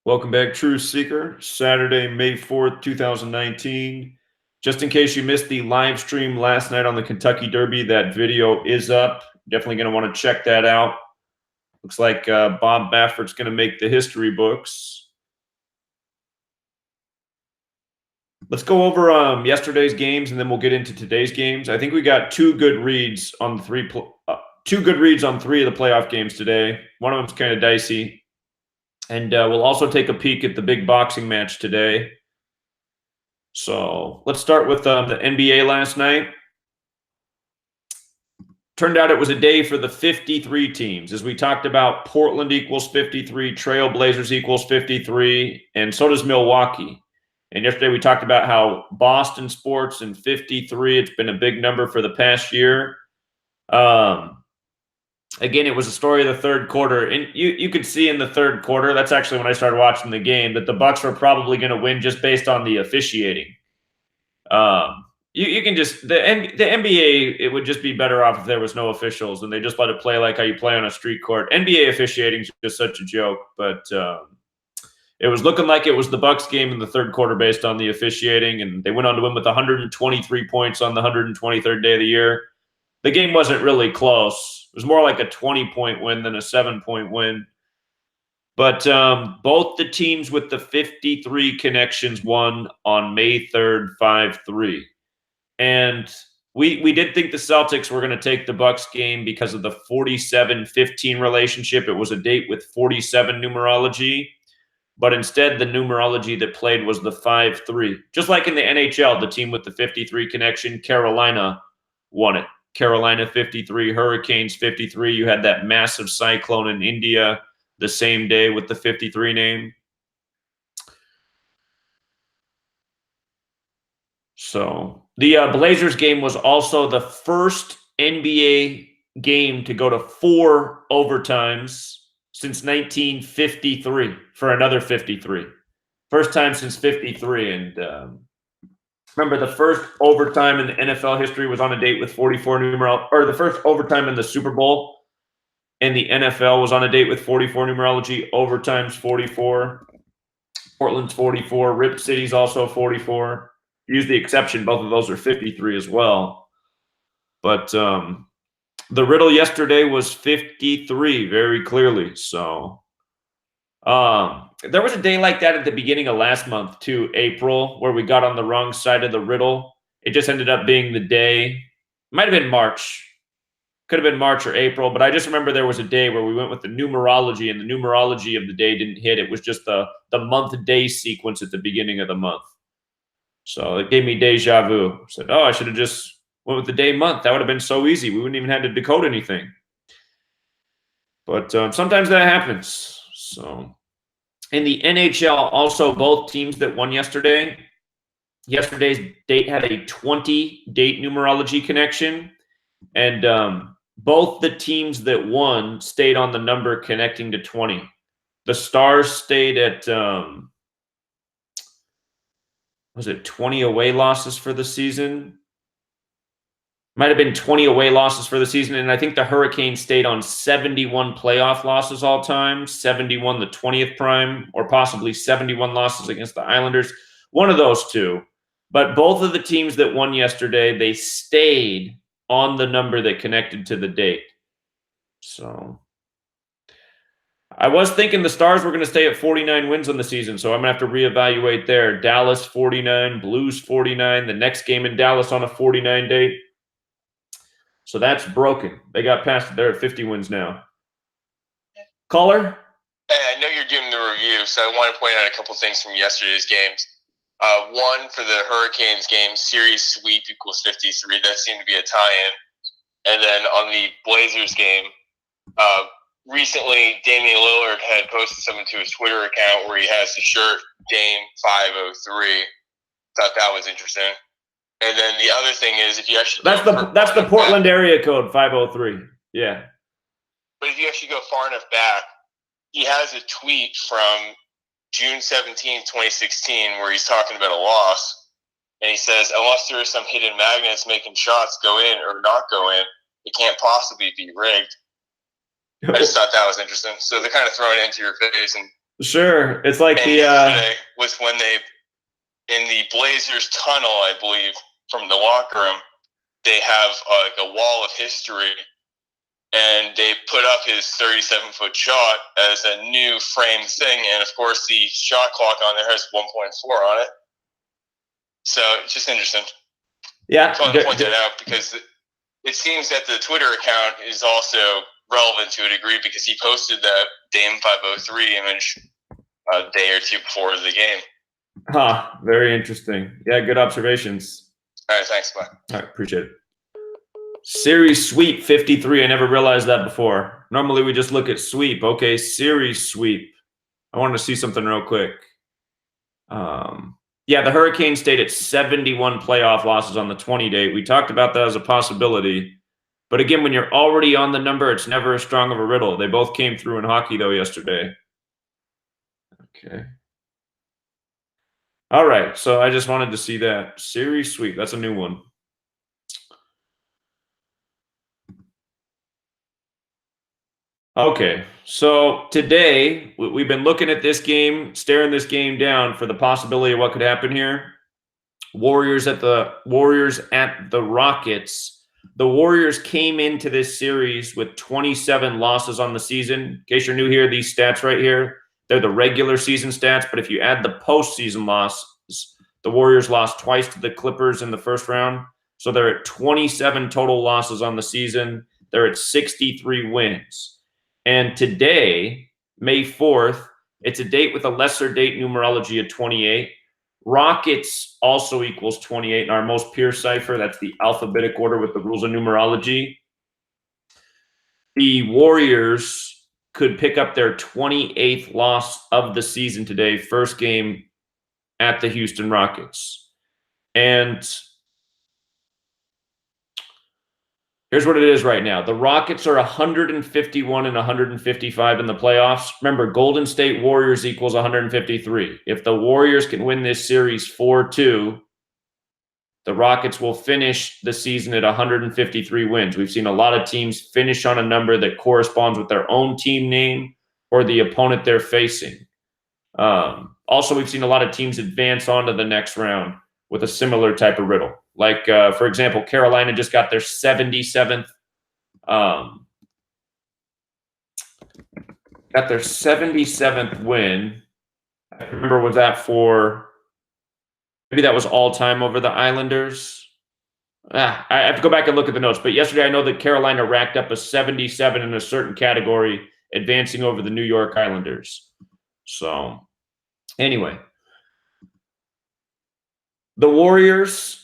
Welcome back, Truth Seeker. Saturday, May 4th, 2019. Just in case you missed the live stream last night on the Kentucky Derby, that video is up. Definitely going to want to check that out. Looks like Bob Baffert's going to make the history books. Let's go over yesterday's games, and then we'll get into today's games. I think we got two good reads on three of the playoff games today. One of them's kind of dicey. And we'll also take a peek at the big boxing match today. So let's start with the NBA last night. Turned out it was a day for the 53 teams. As we talked about, Portland equals 53, Trailblazers equals 53, and so does Milwaukee. And yesterday we talked about how Boston sports and 53, it's been a big number for the past year. Again, it was a story of the third quarter, and you could see in the third quarter, that's actually when I started watching the game, that the Bucks were probably going to win just based on the officiating. You can just the NBA, it would just be better off if there was no officials and they just let it play like how you play on a street court. NBA officiating is just such a joke, but it was looking like it was the Bucks game in the third quarter based on the officiating, and they went on to win with 123 points on the 123rd day of the year. The game wasn't really close. It was more like a 20-point win than a 7-point win. But both the teams with the 53 connections won on May 3rd, 5-3. And we did think the Celtics were going to take the Bucks game because of the 47-15 relationship. It was a date with 47 numerology. But instead, the numerology that played was the 5-3. Just like in the NHL, the team with the 53 connection, Carolina, won it. Carolina 53, Hurricanes 53. You had that massive cyclone in India the same day with the 53 name. So the Blazers game was also the first NBA game to go to 4 overtimes since 1953 for another 53. First time since 53. And remember, the first overtime in the NFL history was on a date with 44 numerology, or the first overtime in the Super Bowl in the NFL was on a date with 44 numerology. Overtime's 44. Portland's 44. Rip City's also 44. Use the exception, both of those are 53 as well. But the riddle yesterday was 53 very clearly. So there was a day like that at the beginning of last month too, April, where we got on the wrong side of the riddle. It just ended up being the day. Might have been March. Could have been March or April, but I just remember there was a day where we went with the numerology, and the numerology of the day didn't hit. It was just the month-day sequence at the beginning of the month. So it gave me deja vu. I said, oh, I should have just went with the day month. That would have been so easy. We wouldn't even have to decode anything. But sometimes that happens. So in the NHL, also both teams that won yesterday's date had a 20-date numerology connection. And both the teams that won stayed on the number connecting to 20. The Stars stayed at, was it 20 away losses for the season? Might have been 20 away losses for the season. And I think the Hurricanes stayed on 71 playoff losses all time, 71 the 20th prime, or possibly 71 losses against the Islanders. One of those two. But both of the teams that won yesterday, they stayed on the number that connected to the date. So I was thinking the Stars were going to stay at 49 wins on the season, so I'm going to have to reevaluate there. Dallas 49, Blues 49, the next game in Dallas on a 49 date. So that's broken. They got past it. They're at 50 wins now. Caller? Hey, I know you're doing the review, so I want to point out a couple things from yesterday's games. One, for the Hurricanes game, series sweep equals 53. That seemed to be a tie-in. And then on the Blazers game, recently Damian Lillard had posted something to his Twitter account where he has the shirt Dame 503. Thought that was interesting. And then the other thing is, if you actually that's the Portland area code 503. Yeah. But if you actually go far enough back, he has a tweet from June 17, 2016, where he's talking about a loss. And he says, unless there are some hidden magnets making shots go in or not go in, it can't possibly be rigged. I just thought that was interesting. So they're kind of throwing it into your face. And Sure. It's like and yesterday was when they, in the Blazers tunnel, I believe, from the locker room, they have like a wall of history, and they put up his 37-foot shot as a new framed thing, and of course the shot clock on there has 1.4 on it. So it's just interesting. Yeah. I wanted to point that out because it seems that the Twitter account is also relevant to a degree because he posted that Dame 503 image a day or two before the game. Huh. Very interesting. Yeah, good observations. All right, thanks. Bye. All right, appreciate it. Series sweep 53. I never realized that before. Normally we just look at sweep. Okay, series sweep. I wanted to see something real quick. Yeah, the Hurricanes stayed at 71 playoff losses on the 20 date. We talked about that as a possibility. But again, when you're already on the number, it's never as strong of a riddle. They both came through in hockey, though, yesterday. Okay. All right, so I just wanted to see that. Series sweep. That's a new one. Okay, so today we've been looking at this game, staring this game down for the possibility of what could happen here. Warriors at the Rockets. The Warriors came into this series with 27 losses on the season. In case you're new here, these stats right here, they're the regular season stats, but if you add the postseason losses, the Warriors lost twice to the Clippers in the first round. So they're at 27 total losses on the season. They're at 63 wins. And today, May 4th, it's a date with a lesser date numerology of 28. Rockets also equals 28 in our most pure cipher. That's the alphabetic order with the rules of numerology. The Warriors could pick up their 28th loss of the season today, first game at the Houston Rockets. And here's what it is right now. The Rockets are 151 and 155 in the playoffs. Remember, Golden State Warriors equals 153. If the Warriors can win this series 4-2, the Rockets will finish the season at 153 wins. We've seen a lot of teams finish on a number that corresponds with their own team name or the opponent they're facing. Also, we've seen a lot of teams advance on to the next round with a similar type of riddle. Like, for example, Carolina just got their 77th win. I remember, was that for, maybe that was all time over the Islanders? I have to go back and look at the notes. But yesterday I know that Carolina racked up a 77 in a certain category, advancing over the New York Islanders. So anyway, the Warriors,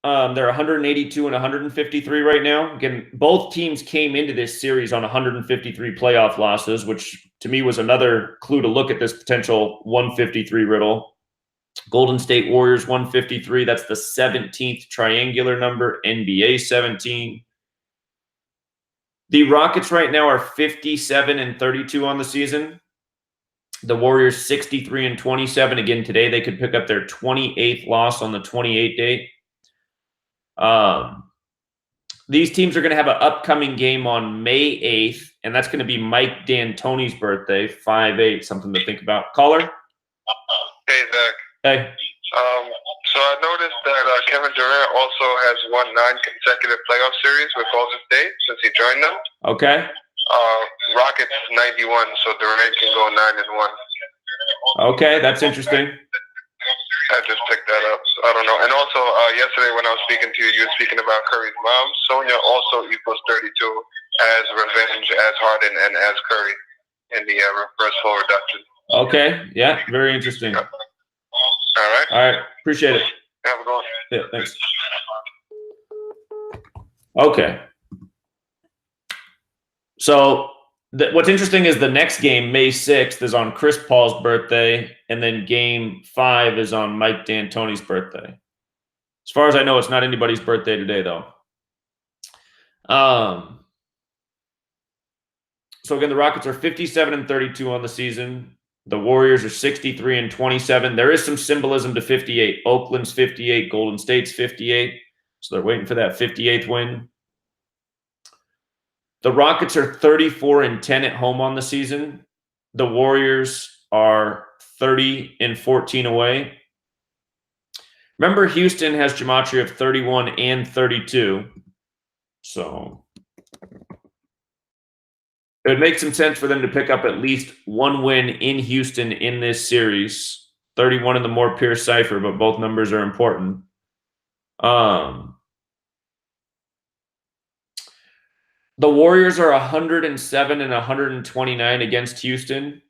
they're 182 and 153 right now. Again, both teams came into this series on 153 playoff losses, which to me was another clue to look at this potential 153 riddle. Golden State Warriors 153. That's the 17th triangular number, NBA 17. The Rockets right now are 57 and 32 on the season. The Warriors 63 and 27. Again, today they could pick up their 28th loss on the 28 date. These teams are going to have an upcoming game on May 8th, and that's going to be Mike D'Antoni's birthday, 5'8", something to think about. Caller? Hey, Zach. Hey. So I noticed that Kevin Durant also has won 9 consecutive playoff series with Golden State since he joined them. Okay. Rockets 91, so Durant can go 9-1. Okay, that's interesting. I just picked that up. So I don't know. And also, yesterday when I was speaking to you, you were speaking about Curry's mom. Sonia also equals 32 as revenge, as Harden, and as Curry in the reverse flow reduction. Okay. Yeah, very interesting. Yep. All right. All right. Appreciate it. Have a good one. Yeah, thanks. Okay. So what's interesting is the next game, May 6th, is on Chris Paul's birthday, and then game 5 is on Mike D'Antoni's birthday. As far as I know, it's not anybody's birthday today, though. So again, the Rockets are 57 and 32 on the season. The Warriors are 63 and 27. There is some symbolism to 58. Oakland's 58, Golden State's 58. So they're waiting for that 58th win. The Rockets are 34 and 10 at home on the season. The Warriors are 30-14 away. Remember, Houston has Gematria of 31 and 32. So it would make some sense for them to pick up at least one win in Houston in this series. 31 in the more pure cipher, but both numbers are important. The Warriors are 107 and 129 against Houston.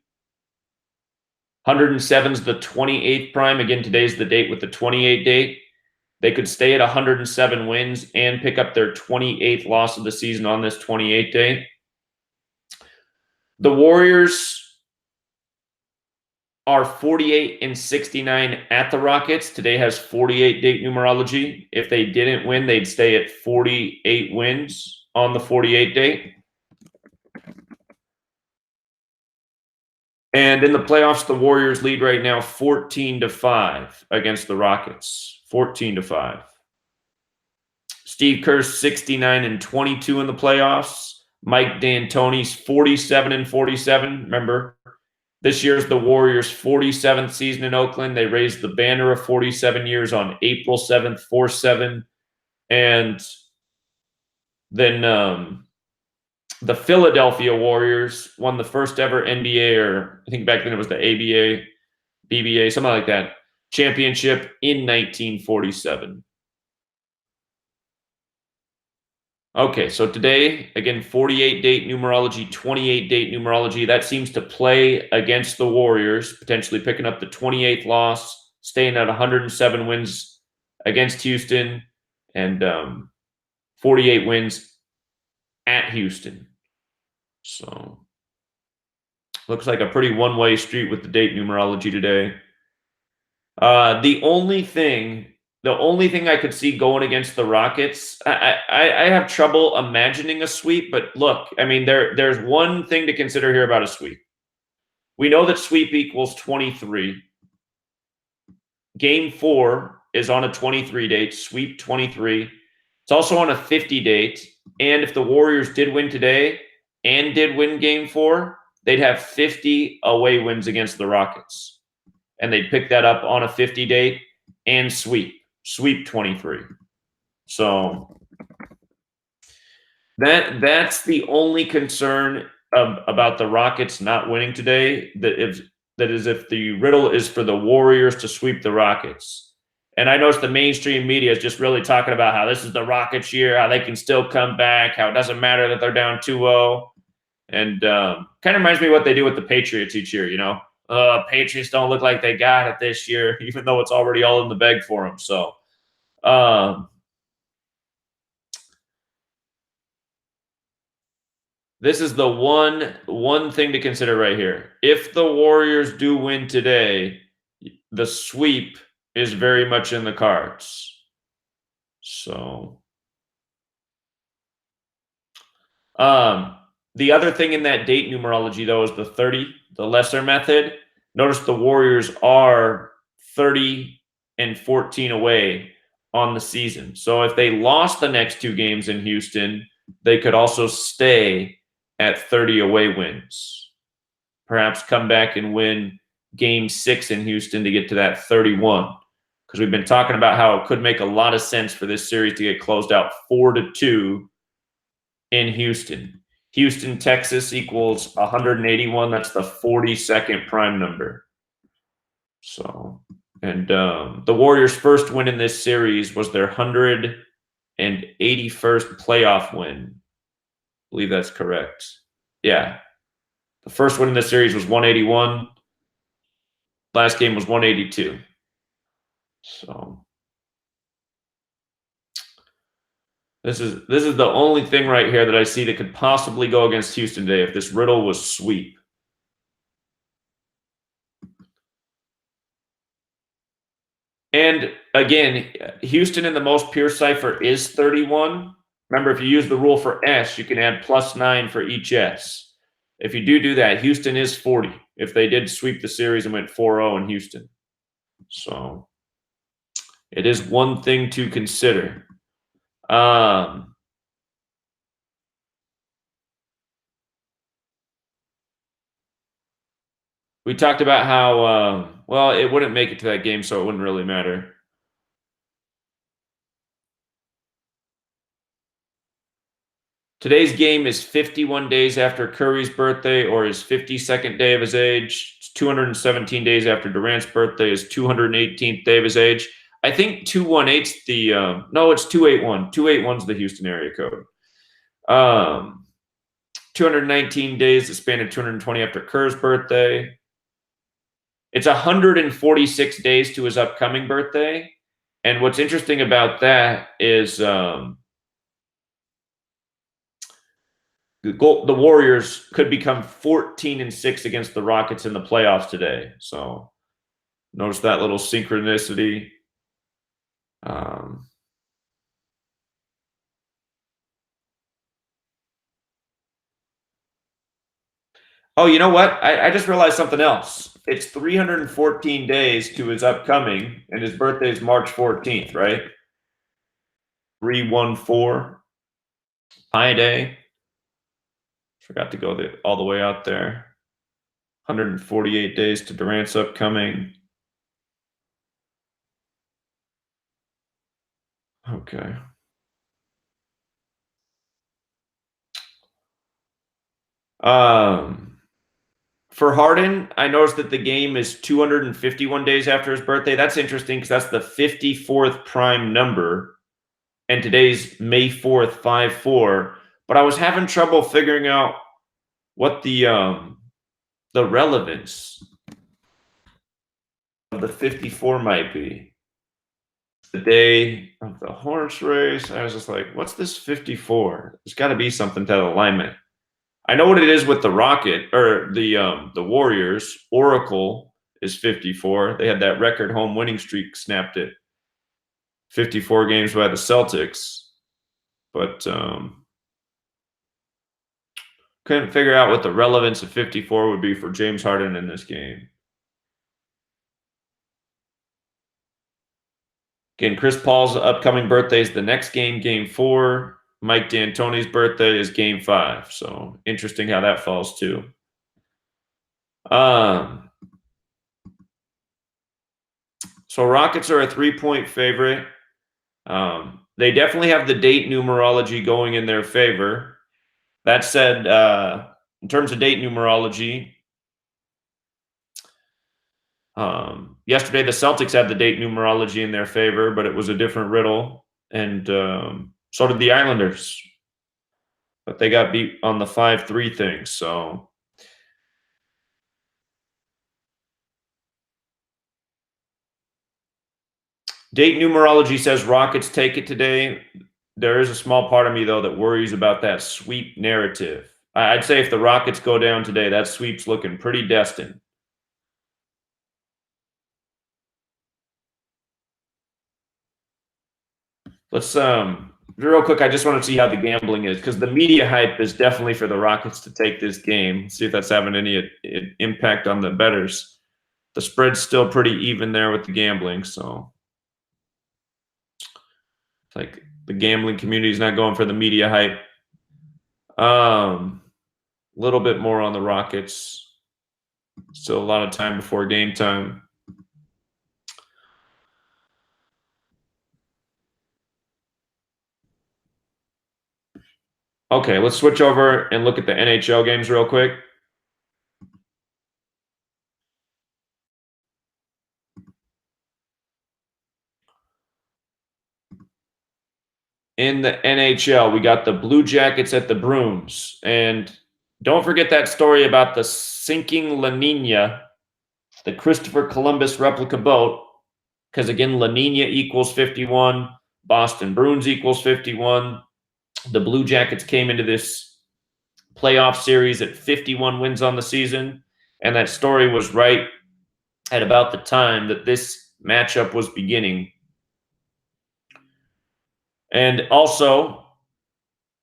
107 is the 28th prime. Again, today's the date with the 28 date. They could stay at 107 wins and pick up their 28th loss of the season on this 28 date. The Warriors are 48 and 69 at the Rockets. Today has 48 date numerology. If they didn't win, they'd stay at 48 wins on the 48 date. And in the playoffs, the Warriors lead right now 14-5 against the Rockets. 14-5. Steve Kerr's 69 and 22 in the playoffs. Mike D'Antoni's 47 and 47. Remember, this year's the Warriors' 47th season in Oakland. They raised the banner of 47 years on April 7th, 4-7. And then the Philadelphia Warriors won the first ever NBA, or I think back then it was the ABA, BBA, something like that, championship in 1947. Okay, so today, again, 48 date numerology, 28 date numerology. That seems to play against the Warriors, potentially picking up the 28th loss, staying at 107 wins against Houston, and 48 wins at Houston. So looks like a pretty one-way street with the date numerology today. The only thing I could see going against the Rockets, I have trouble imagining a sweep, but look, I mean, there's one thing to consider here about a sweep. We know that sweep equals 23. Game 4 is on a 23 date, sweep 23. It's also on a 50 date, and if the Warriors did win today and did win game 4, they'd have 50 away wins against the Rockets. And they'd pick that up on a 50 date and sweep 23. So that's the only concern about the Rockets not winning today. That is if the riddle is for the Warriors to sweep the Rockets. And I noticed the mainstream media is just really talking about how this is the Rockets' year, how they can still come back, how it doesn't matter that they're down 2-0. And kind of reminds me of what they do with the Patriots each year, you know. Patriots don't look like they got it this year, even though it's already all in the bag for them. So this is the one thing to consider right here. If the Warriors do win today, the sweep is very much in the cards. So the other thing in that date numerology, though, is the 30, the lesser method. Notice the Warriors are 30-14 away on the season. So if they lost the next 2 games in Houston, they could also stay at 30 away wins. Perhaps come back and win game 6 in Houston to get to that 31. Because we've been talking about how it could make a lot of sense for this series to get closed out 4-2 in Houston. Houston, Texas equals 181. That's the 42nd prime number. So, and the Warriors' first win in this series was their 181st playoff win. I believe that's correct. Yeah. The first win in this series was 181. Last game was 182. So this is the only thing right here that I see that could possibly go against Houston today if this riddle was sweep. And again, Houston in the most pure cipher is 31. Remember, if you use the rule for S, you can add +9 for each S. If you do that, Houston is 40 if they did sweep the series and went 4-0 in Houston. So it is one thing to consider. We talked about how, well, it wouldn't make it to that game, so it wouldn't really matter. Today's game is 51 days after Curry's birthday, or his 52nd day of his age. It's 217 days after Durant's birthday, his 218th day of his age. I think 218's the no, it's 281. 281's the Houston area code. 219 days, the span of 220 after Kerr's birthday. It's 146 days to his upcoming birthday. And what's interesting about that is the Warriors could become 14-6 against the Rockets in the playoffs today. So notice that little synchronicity. Oh, you know what? I just realized something else. It's 314 days to his upcoming, and his birthday is March 14th, right? 314 Pi Day. Forgot to go all the way out there. 148 days to Durant's upcoming. Okay. For Harden, I noticed that the game is 251 days after his birthday. That's interesting because that's the 54th prime number, and today's May 4th, 5-4. But I was having trouble figuring out what the relevance of the 54 might be. The day of the horse race, I was just like, what's this 54? There's got to be something to that alignment. I know what it is with the Rocket or the Warriors. Oracle is 54. They had that record home winning streak snapped at 54 games by the Celtics, but couldn't figure out what the relevance of 54 would be for James Harden in this game. Again, Chris Paul's upcoming birthday is the next game, Game 4. Mike D'Antoni's birthday is Game 5. So interesting how that falls too. So Rockets are a 3-point favorite. They definitely have the date numerology going in their favor. That said, in terms of date numerology, yesterday the Celtics had the date numerology in their favor, but it was a different riddle, and so did the Islanders. But they got beat on the 5-3 thing, so date numerology says Rockets take it today. There is a small part of me, though, that worries about that sweep narrative. I'd say if the Rockets go down today, that sweep's looking pretty destined. Let's real quick, I just want to see how the gambling is, because the media hype is definitely for the Rockets to take this game. See if that's having any impact on the bettors. The spread's still pretty even there with the gambling, so it's like the gambling community is not going for the media hype. A little bit more on the Rockets. Still a lot of time before game time. Okay, let's switch over and look at the NHL games real quick. In the NHL, we got the Blue Jackets at the Bruins. And don't forget that story about the sinking La Nina, the Christopher Columbus replica boat, because again, La Nina equals 51, Boston Bruins equals 51. The Blue Jackets came into this playoff series at 51 wins on the season, and that story was right at about the time that this matchup was beginning. And also,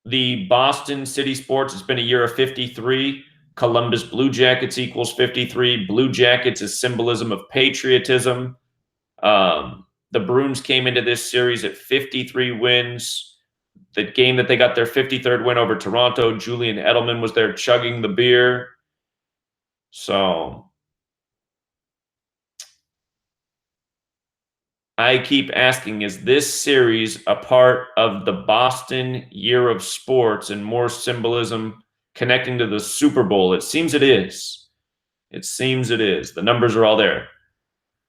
the Boston City Sports, it's been a year of 53. Columbus Blue Jackets equals 53. Blue Jackets is symbolism of patriotism. The Bruins came into this series at 53 wins. The game that they got their 53rd win over Toronto, Julian Edelman was there chugging the beer. So I keep asking, is this series a part of the Boston year of sports and more symbolism connecting to the Super Bowl? It seems it is. It seems it is. The numbers are all there.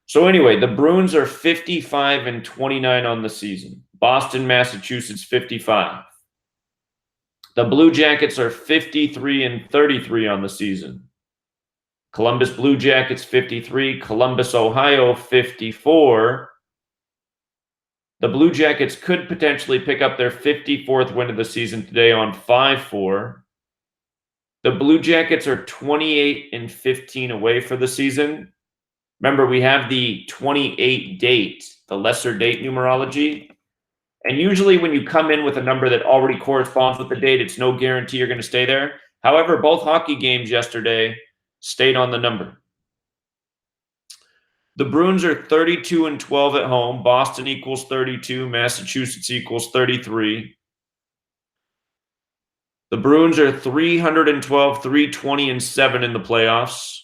So anyway, the Bruins are 55-29 on the season. Boston, Massachusetts, 55. The Blue Jackets are 53-33 on the season. Columbus Blue Jackets, 53. Columbus, Ohio, 54. The Blue Jackets could potentially pick up their 54th win of the season today on 5-4. The Blue Jackets are 28-15 away for the season. Remember, we have the 28 date, the lesser date numerology. And usually when you come in with a number that already corresponds with the date, it's no guarantee you're going to stay there. However, both hockey games yesterday stayed on the number. The Bruins are 32-12 at home. Boston equals 32. Massachusetts equals 33. The Bruins are 312, 320-7 in the playoffs.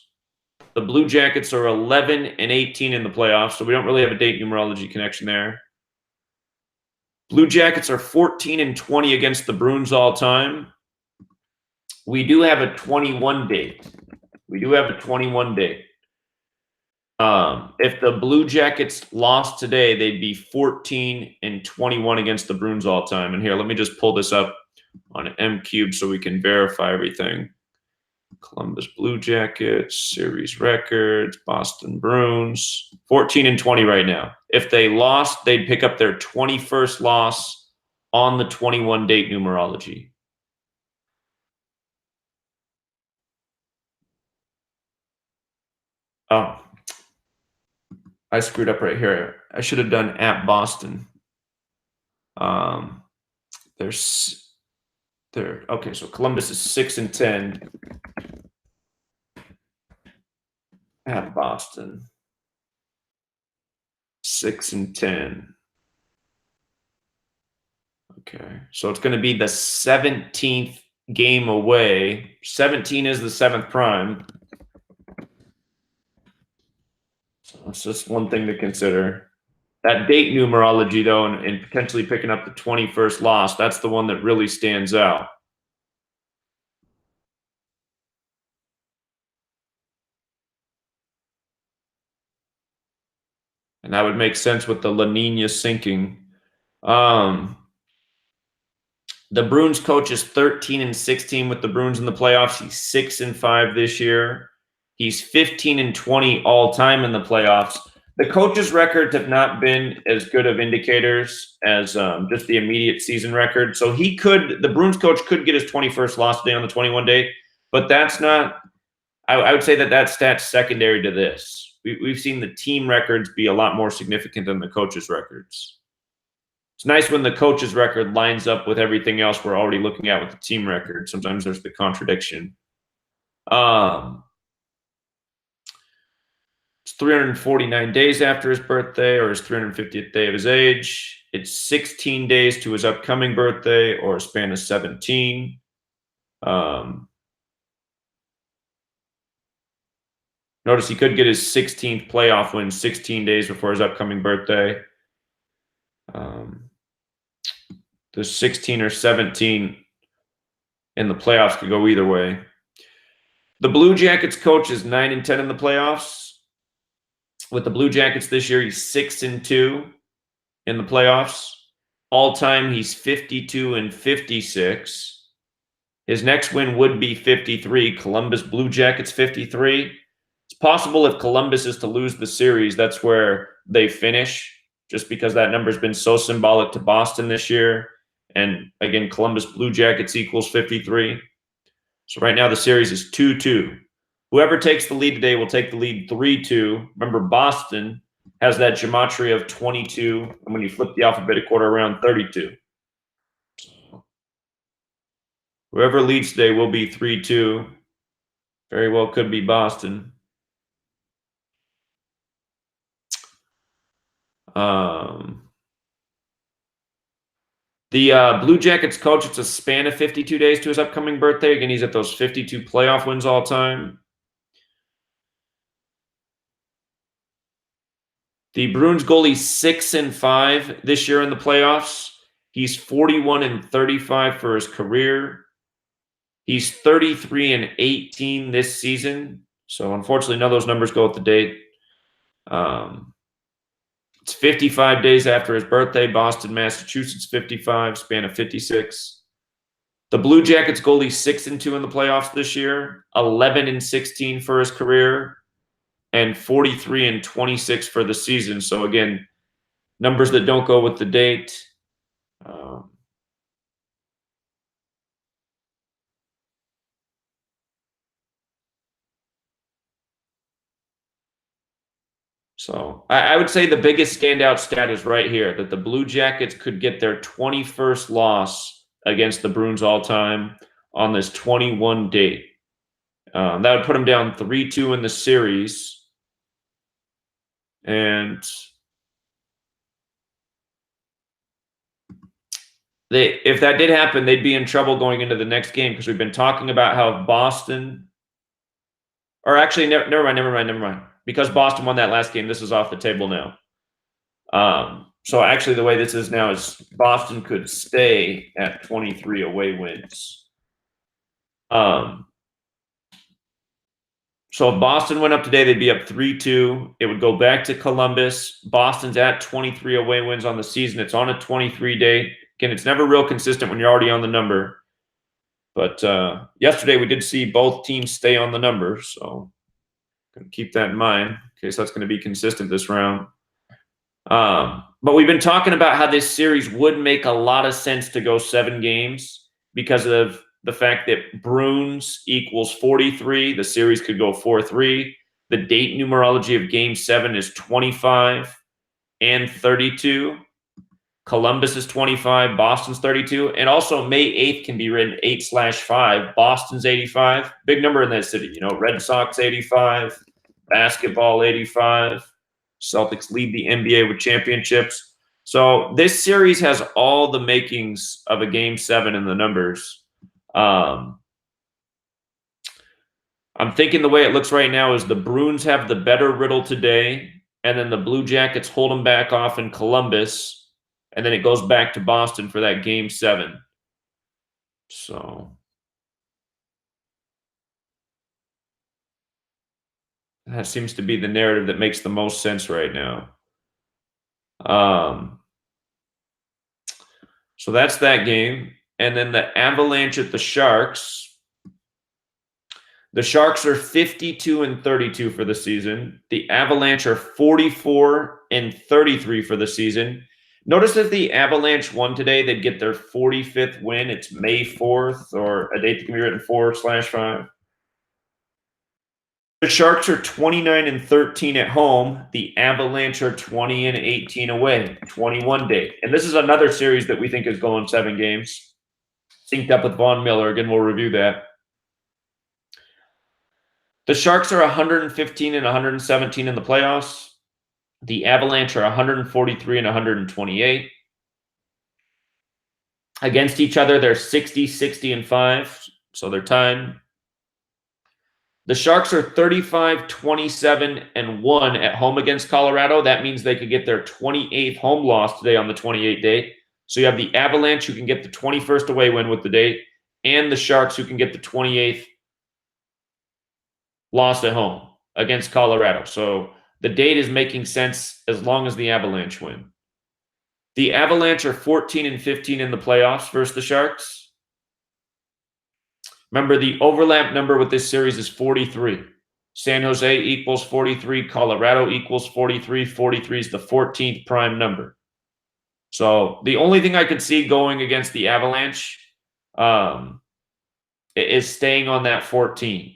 The Blue Jackets are 11-18 in the playoffs, so we don't really have a date numerology connection there. Blue Jackets are 14-20 against the Bruins all time. We do have a 21 date. We do have a 21 date. If the Blue Jackets lost today, they'd be 14-21 against the Bruins all time. And here, let me just pull this up on M-Cube so we can verify everything. Columbus Blue Jackets, series records, Boston Bruins, 14-20 right now. If they lost, they'd pick up their 21st loss on the 21 date numerology. Oh, I screwed up right here. I should have done at Boston. Okay, so Columbus is 6-10 at Boston. 6-10. Okay, so it's going to be the 17th game away. 17 is the 7th prime. So that's just one thing to consider. That date numerology, though, and potentially picking up the 21st loss, that's the one that really stands out. And that would make sense with the La Nina sinking. The Bruins coach is 13-16 with the Bruins in the playoffs. He's 6-5 this year. He's 15-20 all time in the playoffs. The coaches' records have not been as good of indicators as just the immediate season record. So the Bruins coach could get his 21st loss today on the 21 date, but that's not, I would say that stat's secondary to this. We've seen the team records be a lot more significant than the coaches' records. It's nice when the coach's record lines up with everything else we're already looking at with the team record. Sometimes there's the contradiction. It's 349 days after his birthday or his 350th day of his age. It's 16 days to his upcoming birthday or a span of 17. Notice he could get his 16th playoff win 16 days before his upcoming birthday. The 16 or 17 in the playoffs could go either way. The Blue Jackets coach is 9-10 in the playoffs. With the Blue Jackets this year, he's 6-2 in the playoffs. All time, he's 52-56. His next win would be 53. Columbus Blue Jackets 53. It's possible if Columbus is to lose the series, that's where they finish, just because that number's been so symbolic to Boston this year. And again, Columbus Blue Jackets equals 53. So right now the series is 2-2. Whoever takes the lead today will take the lead 3-2. Remember, Boston has that gematria of 22. And when you flip the alphabetic order around, 32. Whoever leads today will be 3-2. Very well could be Boston. The Blue Jackets coach, it's a span of 52 days to his upcoming birthday. Again, he's at those 52 playoff wins all time. The Bruins goalie 6-5 this year in the playoffs. He's 41-35 for his career. He's 33-18 this season. So unfortunately, none of those numbers go with the date. It's 55 days after his birthday. Boston, Massachusetts, 55, span of 56. The Blue Jackets goalie 6-2 in the playoffs this year, 11-16 for his career, and 43-26 for the season. So again, numbers that don't go with the date. So I would say the biggest standout stat is right here, that the Blue Jackets could get their 21st loss against the Bruins all time on this 21 date. That would put them down 3-2 in the series. And if that did happen, they'd be in trouble going into the next game, because we've been talking about how Boston, or actually, never mind. Because Boston won that last game, this is off the table now. So actually, the way this is now is Boston could stay at 23 away wins. So if Boston went up today, they'd be up 3-2. It would go back to Columbus. Boston's at 23 away wins on the season. It's on a 23 date. Again, it's never real consistent when you're already on the number. But yesterday we did see both teams stay on the number, so going to keep that in mind in case that's going to be consistent this round. But we've been talking about how this series would make a lot of sense to go 7 games because of the fact that Bruins equals 43. The series could go 4-3. The date numerology of Game 7 is 25 and 32. Columbus is 25. Boston's 32. And also May 8th can be written 8/5. Boston's 85. Big number in that city. You know, Red Sox 85. Basketball 85. Celtics lead the NBA with championships. So this series has all the makings of a Game 7 in the numbers. I'm thinking the way it looks right now is the Bruins have the better riddle today, and then the Blue Jackets hold them back off in Columbus, and then it goes back to Boston for that Game 7. So that seems to be the narrative that makes the most sense right now. So that's that game. And then the Avalanche at the Sharks. The Sharks are 52-32 for the season. The Avalanche are 44-33 for the season. Notice if the Avalanche won today, they'd get their 45th win. It's May 4th, or a date that can be written 4/5. The Sharks are 29-13 at home. The Avalanche are 20-18 away, 21 date. And this is another series that we think is going 7 games. Synced up with Von Miller. Again, we'll review that. The Sharks are 115-117 in the playoffs. The Avalanche are 143-128. Against each other, they're 60-60-5, so they're tied. The Sharks are 35-27-1 at home against Colorado. That means they could get their 28th home loss today on the 28th date. So you have the Avalanche who can get the 21st away win with the date, and the Sharks who can get the 28th loss at home against Colorado. So the date is making sense as long as the Avalanche win. The Avalanche are 14-15 in the playoffs versus the Sharks. Remember, the overlap number with this series is 43. San Jose equals 43. Colorado equals 43. 43 is the 14th prime number. So the only thing I could see going against the Avalanche is staying on that 14.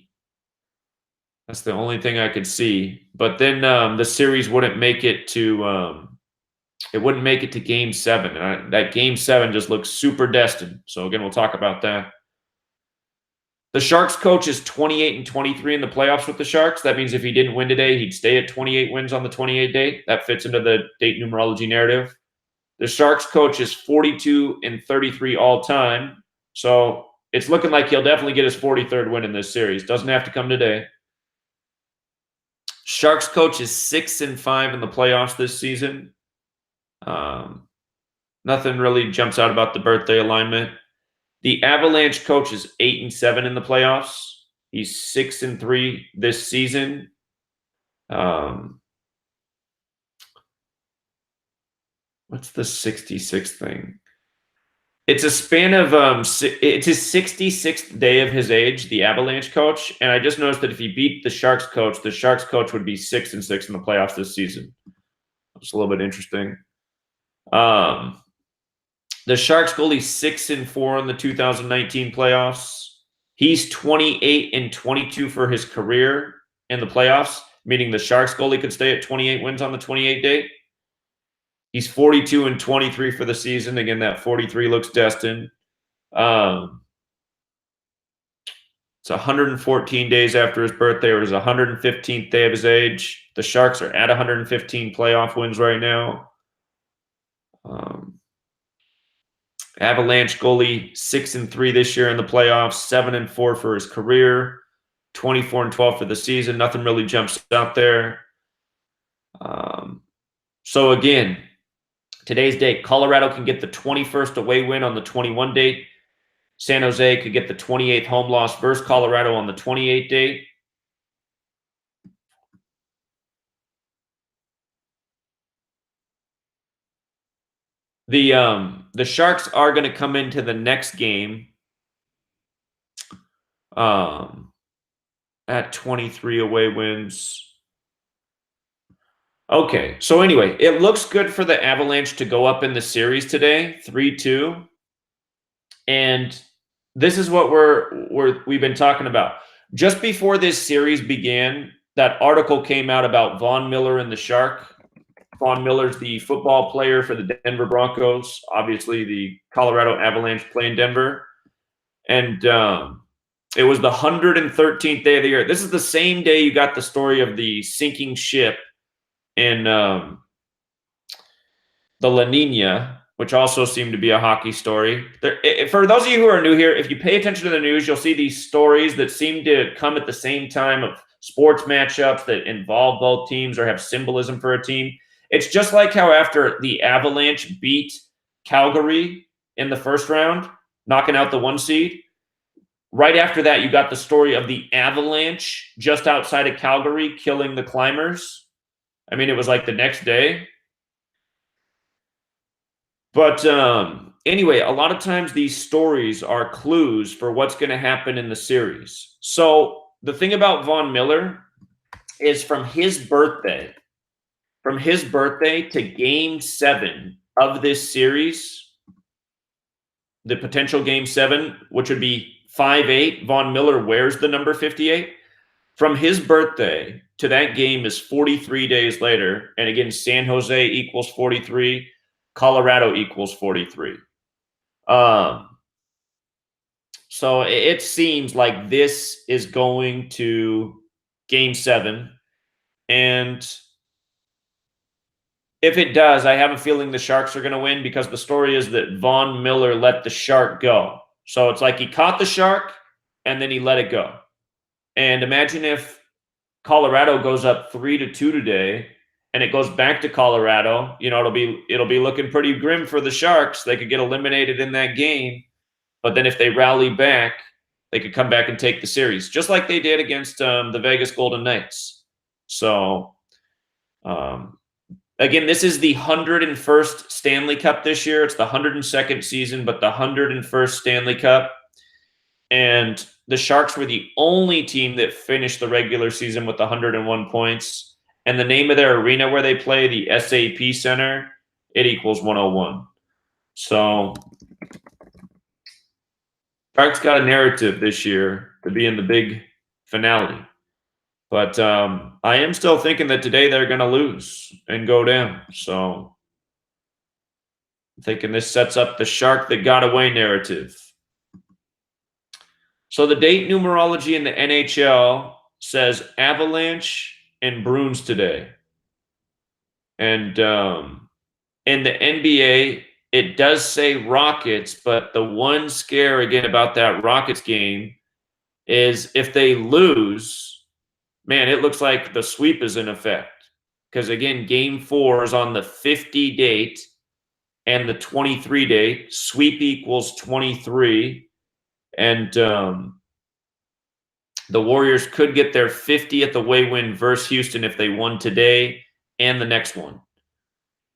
That's the only thing I could see. But then the series wouldn't make it to Game 7. And that Game 7 just looks super destined. So again, we'll talk about that. The Sharks coach is 28-23 in the playoffs with the Sharks. That means if he didn't win today, he'd stay at 28 wins on the 28 date. That fits into the date numerology narrative. The Sharks coach is 42-33 all time. So it's looking like he'll definitely get his 43rd win in this series. Doesn't have to come today. Sharks coach is 6-5 in the playoffs this season. Nothing really jumps out about the birthday alignment. The Avalanche coach is 8-7 in the playoffs. He's 6-3 this season. What's the 66th thing? It's a span of it's his 66th day of his age, the Avalanche coach, and I just noticed that if he beat the Sharks coach would be 6-6 in the playoffs this season. It's a little bit interesting. The Sharks goalie 6-4 in the 2019 playoffs. He's 28-22 for his career in the playoffs, meaning the Sharks goalie could stay at 28 wins on the 28 date. He's 42-23 for the season. Again, that 43 looks destined. It's 114 days after his birthday, or his 115th day of his age. The Sharks are at 115 playoff wins right now. Avalanche goalie 6-3 this year in the playoffs, 7-4 for his career, 24-12 for the season. Nothing really jumps out there. So again, today's date, Colorado can get the 21st away win on the 21 date. San Jose could get the 28th home loss versus Colorado on the 28th date. The Sharks are going to come into the next game at 23 away wins. Okay, so anyway, it looks good for the Avalanche to go up in the series today, 3-2. And this is what we've been talking about. Just before this series began, that article came out about Von Miller and the Shark. Von Miller's the football player for the Denver Broncos. Obviously, the Colorado Avalanche play in Denver. And it was the 113th day of the year. This is the same day you got the story of the sinking ship in the La Nina, which also seemed to be a hockey story. For those of you who are new here, if you pay attention to the news, you'll see these stories that seem to come at the same time of sports matchups that involve both teams or have symbolism for a team. It's just like how after the Avalanche beat Calgary in the first round, knocking out the 1 seed, right after that, you got the story of the Avalanche just outside of Calgary killing the Climbers. I mean, it was like the next day. But anyway, a lot of times these stories are clues for what's going to happen in the series. So the thing about Von Miller is from his birthday to Game 7 of this series, the potential Game 7, which would be 5-8, Von Miller wears the number 58. From his birthday to that game is 43 days later. And again, San Jose equals 43. Colorado equals 43. So it seems like this is going to Game 7. And if it does, I have a feeling the Sharks are going to win, because the story is that Von Miller let the Shark go. So it's like he caught the Shark and then he let it go. And imagine if Colorado goes up 3-2 today and it goes back to Colorado. You know, it'll be looking pretty grim for the Sharks. They could get eliminated in that game, but then if they rally back, they could come back and take the series, just like they did against the Vegas Golden Knights. So again, this is the 101st Stanley Cup this year. It's the 102nd season, but the 101st Stanley Cup. And the Sharks were the only team that finished the regular season with 101 points. And the name of their arena where they play, the SAP Center, it equals 101. So Sharks got a narrative this year to be in the big finale. But I am still thinking that today they're going to lose and go down. So I'm thinking this sets up the Shark that got away narrative. So the date numerology in the NHL says Avalanche and Bruins today. And in the NBA, it does say Rockets, but the one scare again about that Rockets game is if they lose, man, it looks like the sweep is in effect. Because again, game 4 is on the 50 date and the 23 date. Sweep equals 23. And the Warriors could get their 50th away win versus Houston if they won today and the next one.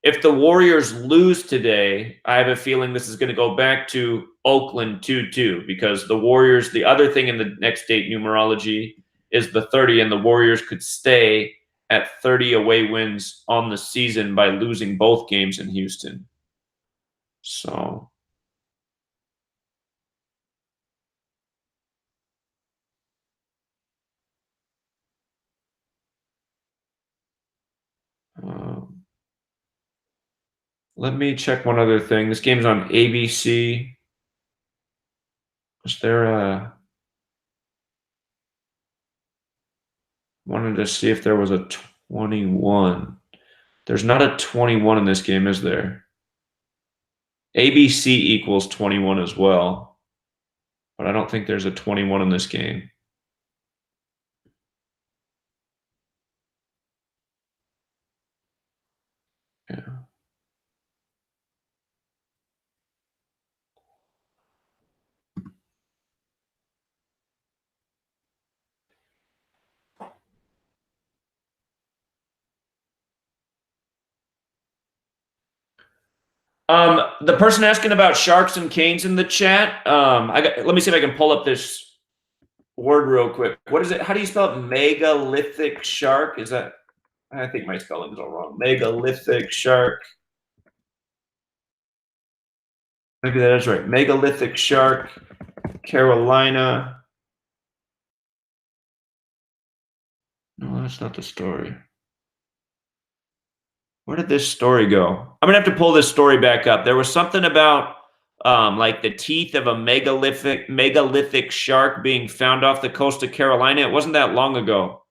If the Warriors lose today, I have a feeling this is going to go back to Oakland 2-2 because the Warriors, the other thing in the next date numerology is the 30, and the Warriors could stay at 30 away wins on the season by losing both games in Houston. So let me check one other thing. This game's on ABC. Is there a... Wanted to see if there was a 21. There's not a 21 in this game, is there? ABC equals 21 as well, but I don't think there's a 21 in this game. Yeah. The person asking about Sharks and Canes in the chat, let me see if I can pull up this word real quick. What is it? How do you spell it? Megalithic shark? Is that... I think my spelling's all wrong. Megalithic shark. Maybe that is right. Megalithic shark, Carolina. No, that's not the story. Where did this story go? I'm gonna have to pull this story back up. There was something about like the teeth of a megalithic shark being found off the coast of Carolina. It wasn't that long ago.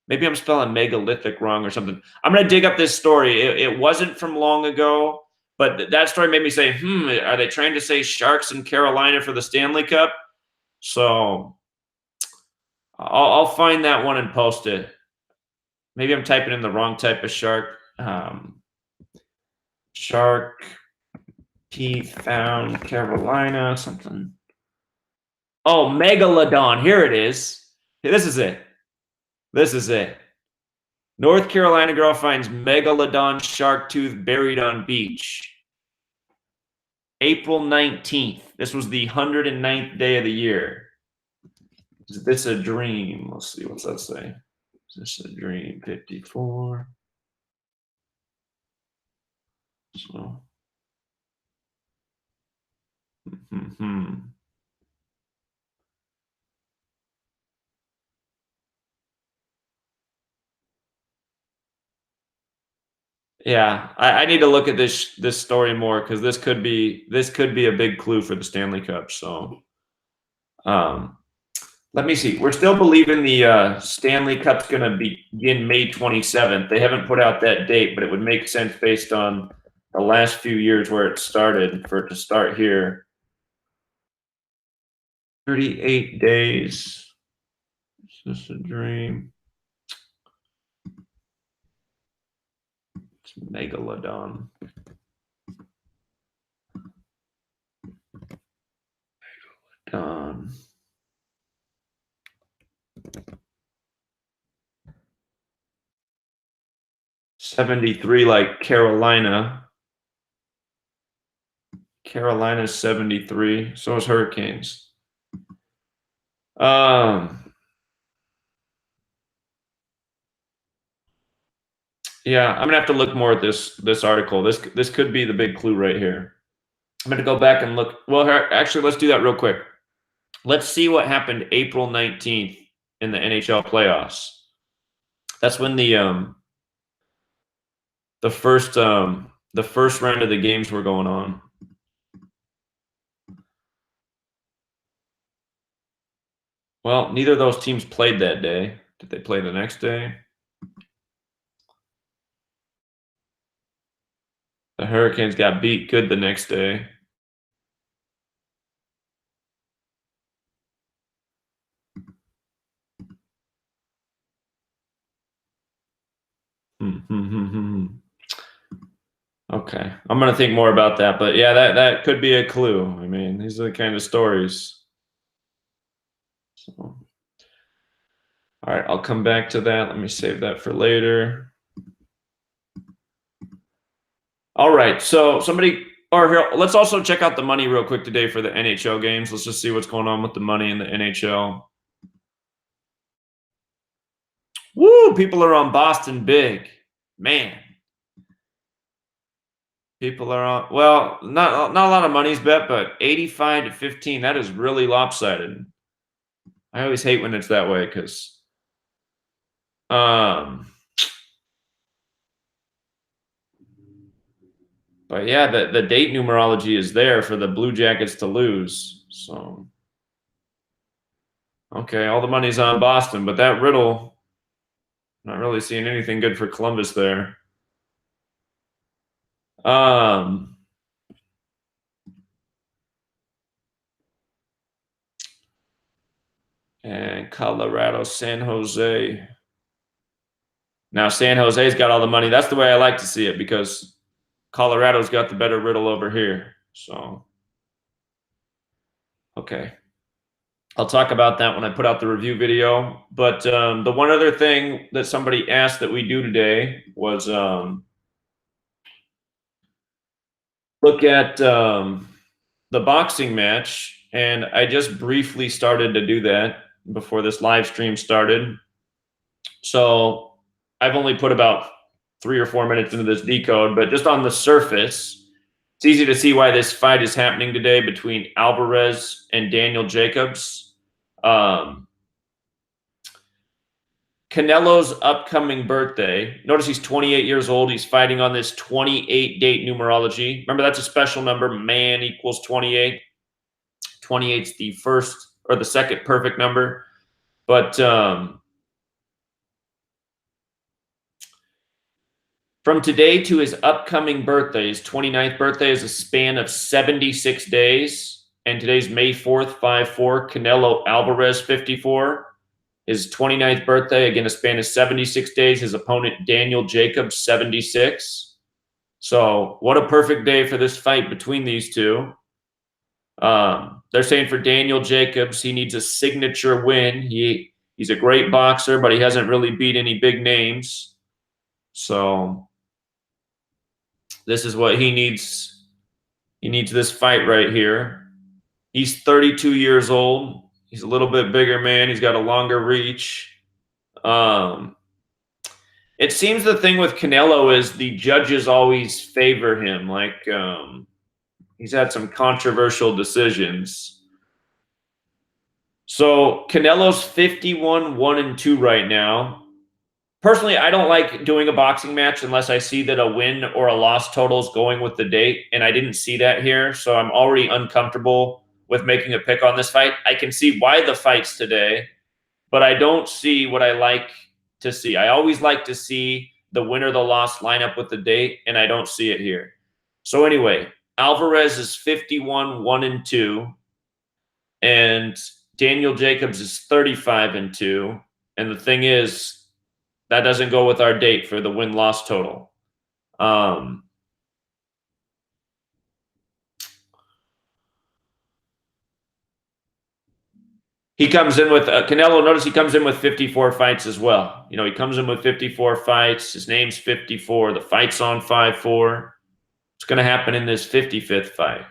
Maybe I'm spelling megalithic wrong or something. I'm gonna dig up this story. It wasn't from long ago, but that story made me say, are they trying to say Sharks in Carolina for the Stanley Cup? So I'll find that one and post it. Maybe I'm typing in the wrong type of shark. Shark teeth found Carolina, something. Oh, megalodon. Here it is. This is it. This is it. North Carolina girl finds megalodon shark tooth buried on beach. April 19th. This was the 109th day of the year. Is this a dream? Let's see. What's that say? Is this a dream? 54. So. Yeah, I need to look at this story more because this could be a big clue for the Stanley Cup. So, let me see. We're still believing the Stanley Cup's going to begin May 27th. They haven't put out that date, but it would make sense based on the last few years where it started for it to start here. 38 days. Is this a dream? It's Megalodon. Megalodon. '73 like Carolina. Carolina's 73. So is Hurricanes. Yeah, I'm gonna have to look more at this article. This could be the big clue right here. I'm gonna go back and look. Well, actually, let's do that real quick. Let's see what happened April 19th in the NHL playoffs. That's when the first round of the games were going on. Well, neither of those teams played that day. Did they play the next day? The Hurricanes got beat good the next day. Okay, I'm gonna think more about that, but yeah, that could be a clue. I mean, these are the kind of stories. So, all right, I'll come back to that. Let me save that for later. All right, so somebody, or here, let's also check out the money real quick today for the NHL games. Let's just see what's going on with the money in the NHL. Woo! People are on Boston big, man. People are on. Well, not a lot of money's bet, but 85-15. That is really lopsided. I always hate when it's that way because, but yeah, the date numerology is there for the Blue Jackets to lose. So, okay, all the money's on Boston, but that riddle, not really seeing anything good for Columbus there. And Colorado, San Jose. Now San Jose's got all the money. That's the way I like to see it because Colorado's got the better riddle over here. So, okay. I'll talk about that when I put out the review video. But the one other thing that somebody asked that we do today was look at the boxing match. And I just briefly started to do that before this live stream started. So I've only put about 3 or 4 minutes into this decode, but just on the surface, it's easy to see why this fight is happening today between Alvarez and Daniel Jacobs. Canelo's upcoming birthday. Notice he's 28 years old. He's fighting on this 28 date numerology. Remember, that's a special number. Man equals 28. 28's the first or the second perfect number. But from today to his upcoming birthday, his 29th birthday, is a span of 76 days. And today's May 4th, 5-4. Canelo Alvarez, 54. His 29th birthday, again, a span of 76 days. His opponent, Daniel Jacobs, 76. So what a perfect day for this fight between these two. They're saying for Daniel Jacobs, he needs a signature win. He's a great boxer, but he hasn't really beat any big names. So this is what he needs. He needs this fight right here. He's 32 years old. He's a little bit bigger man. He's got a longer reach. It seems the thing with Canelo is the judges always favor him. Like he's had some controversial decisions. So Canelo's 51-1-2 right now. Personally, I don't like doing a boxing match unless I see that a win or a loss total is going with the date, and I didn't see that here, so I'm already uncomfortable with making a pick on this fight. I can see why the fight's today, but I don't see what I like to see. I always like to see the win or the loss line up with the date, and I don't see it here. So anyway, Alvarez is 51-1-2, and Daniel Jacobs is 35-2. And the thing is, that doesn't go with our date for the win-loss total. He comes in with Canelo. Notice he comes in with 54 fights as well. You know, he comes in with 54 fights. His name's 54. The fight's on 5-4. It's going to happen in this 55th fight.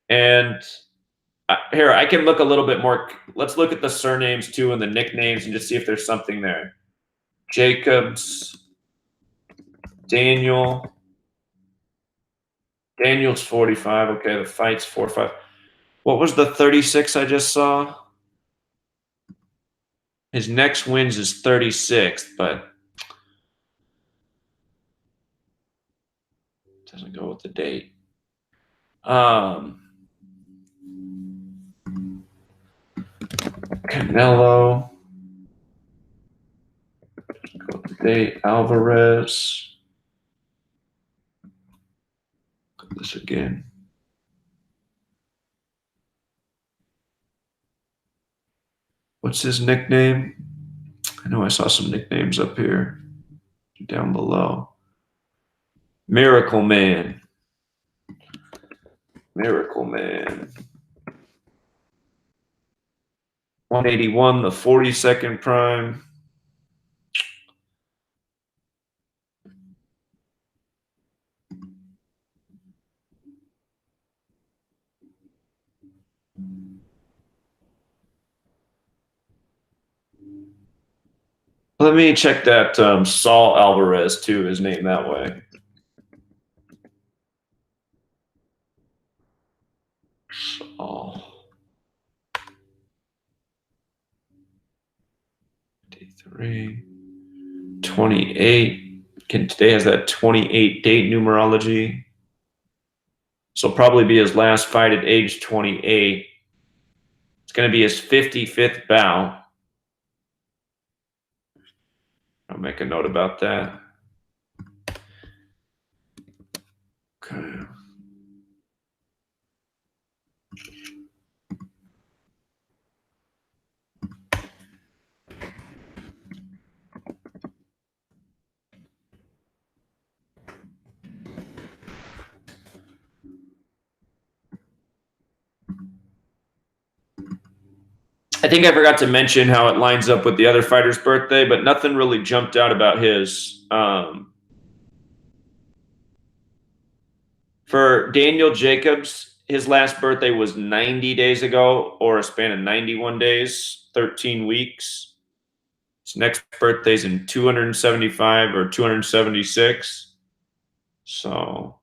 And here, I can look a little bit more. Let's look at the surnames too and the nicknames and just see if there's something there. Jacobs, Daniel's 45. Okay, the fight's 4-5. What was the 36 I just saw? His next wins is 36th, but it doesn't go with the date. Canelo. Go with the date. Alvarez. Look at this again. What's his nickname? I know I saw some nicknames up here. down below. Miracle Man. Miracle Man. 181, the 42nd prime. Let me check that Saul Alvarez too, his name that way. Saul. 53. 28. Today has that 28 date numerology. So probably be his last fight at age 28. It's going to be his 55th bout. I'll make a note about that. Okay. I think I forgot to mention how it lines up with the other fighter's birthday, but nothing really jumped out about his. For Daniel Jacobs, his last birthday was 90 days ago, or a span of 91 days, 13 weeks. His next birthday's in 275 or 276. So,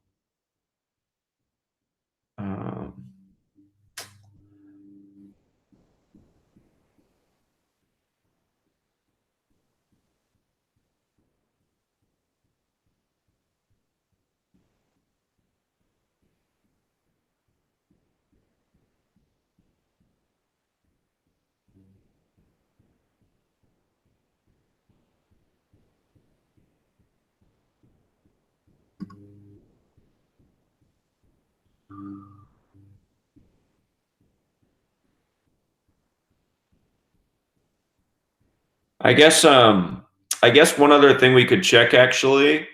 I guess one other thing we could check actually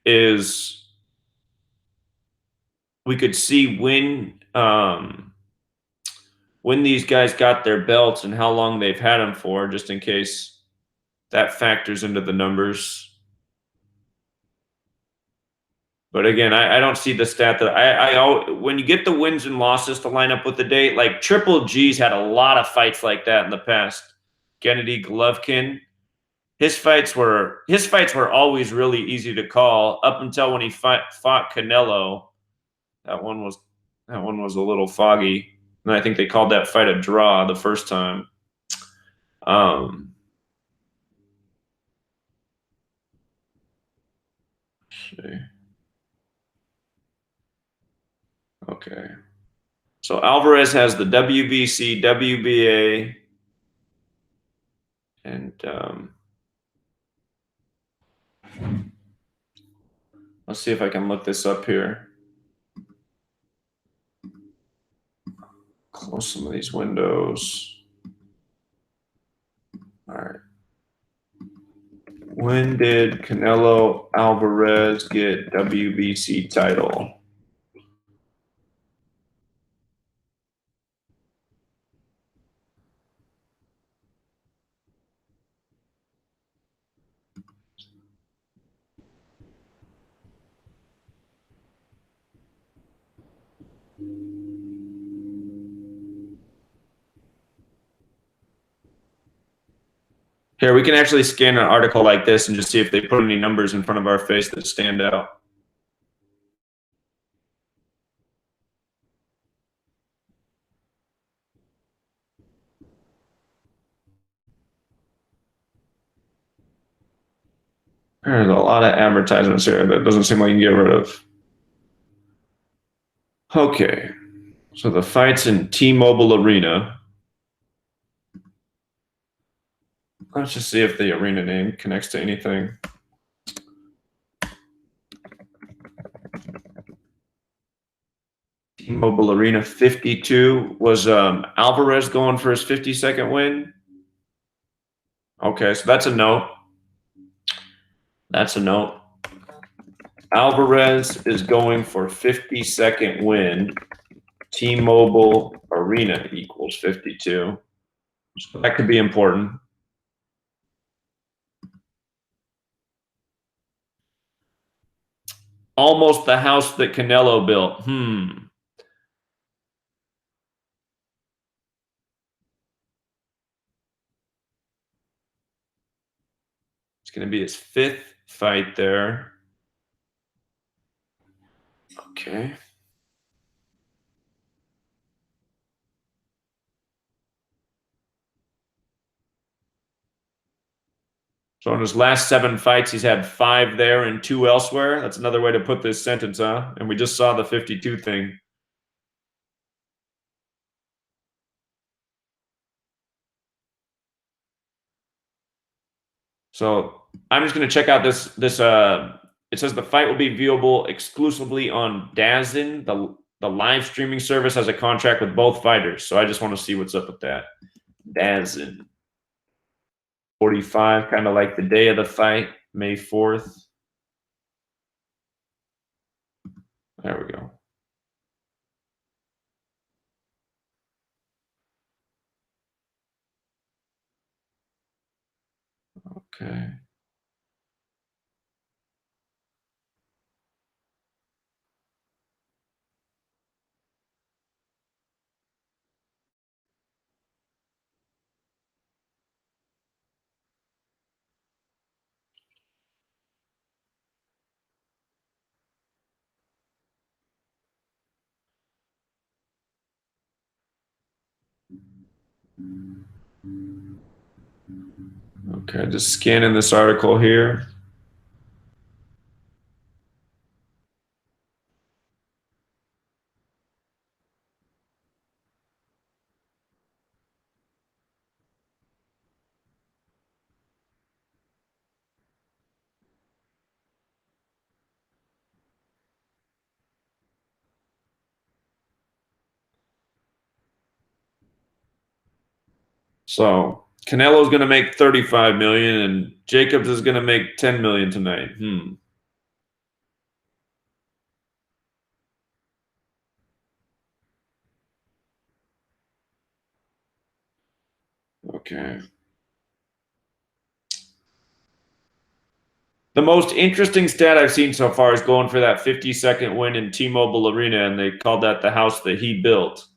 is we could see when these guys got their belts and how long they've had them for, just in case that factors into the numbers. But again, I don't see the stat that when you get the wins and losses to line up with the date, like Triple G's had a lot of fights like that in the past. Gennady Golovkin, his fights were always really easy to call up until when he fought Canelo. That one was a little foggy, and I think they called that fight a draw the first time. Let's see. Okay. So Alvarez has the WBC, WBA, and let's see if I can look this up here. Close some of these windows. All right. When did Canelo Alvarez get WBC title? Here, we can actually scan an article like this and just see if they put any numbers in front of our face that stand out. There's a lot of advertisements here that doesn't seem like you can get rid of. Okay, so the fight's in T-Mobile Arena. Let's just see if the arena name connects to anything. T-Mobile Arena 52. Was Alvarez going for his 52nd win? Okay, so that's a no. That's a note. Alvarez is going for 50-second win. T-Mobile Arena equals 52. So that could be important. Almost the house that Canelo built. It's going to be his 5th fight there. Okay. So in his last 7 fights, he's had 5 there and 2 elsewhere. That's another way to put this sentence, huh? And we just saw the 52 thing. So I'm just going to check out this. It says the fight will be viewable exclusively on DAZN. The live streaming service has a contract with both fighters. So I just want to see what's up with that. DAZN. 45, kind of like the day of the fight, May 4th. There we go. Okay. Okay, just scanning this article here. So Canelo's going to make 35 million, and Jacobs is going to make 10 million tonight. Okay. The most interesting stat I've seen so far is going for that 50-second win in T-Mobile Arena, and they called that the house that he built.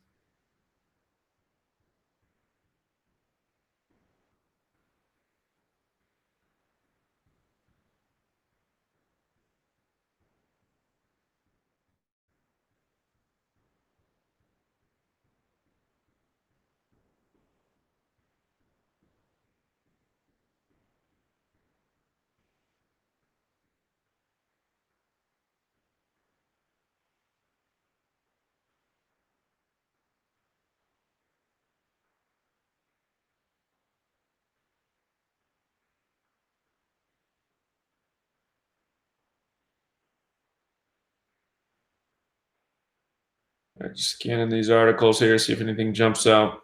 Just scanning these articles here, see if anything jumps out.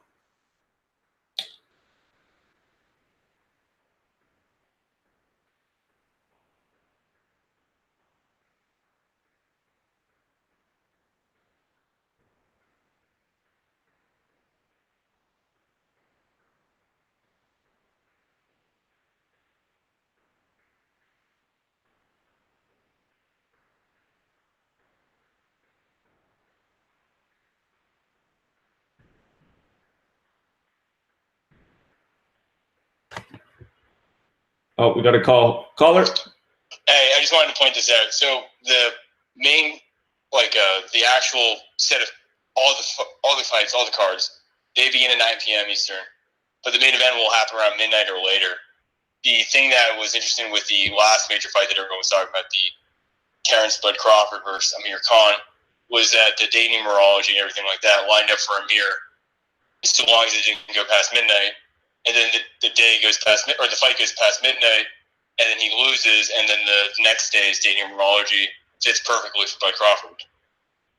Oh, we got a call. Caller? Hey, I just wanted to point this out. So the main, the actual set of all the fights, all the cards, they begin at 9 p.m. Eastern, but the main event will happen around midnight or later. The thing that was interesting with the last major fight that everyone was talking about, the Terrence Bud Crawford versus Amir Khan, was that the dating numerology and everything like that lined up for Amir, so long as it didn't go past midnight. And then the day goes past, or the fight goes past midnight, and then he loses, and then the next day's dating numerology fits perfectly for Bud Crawford.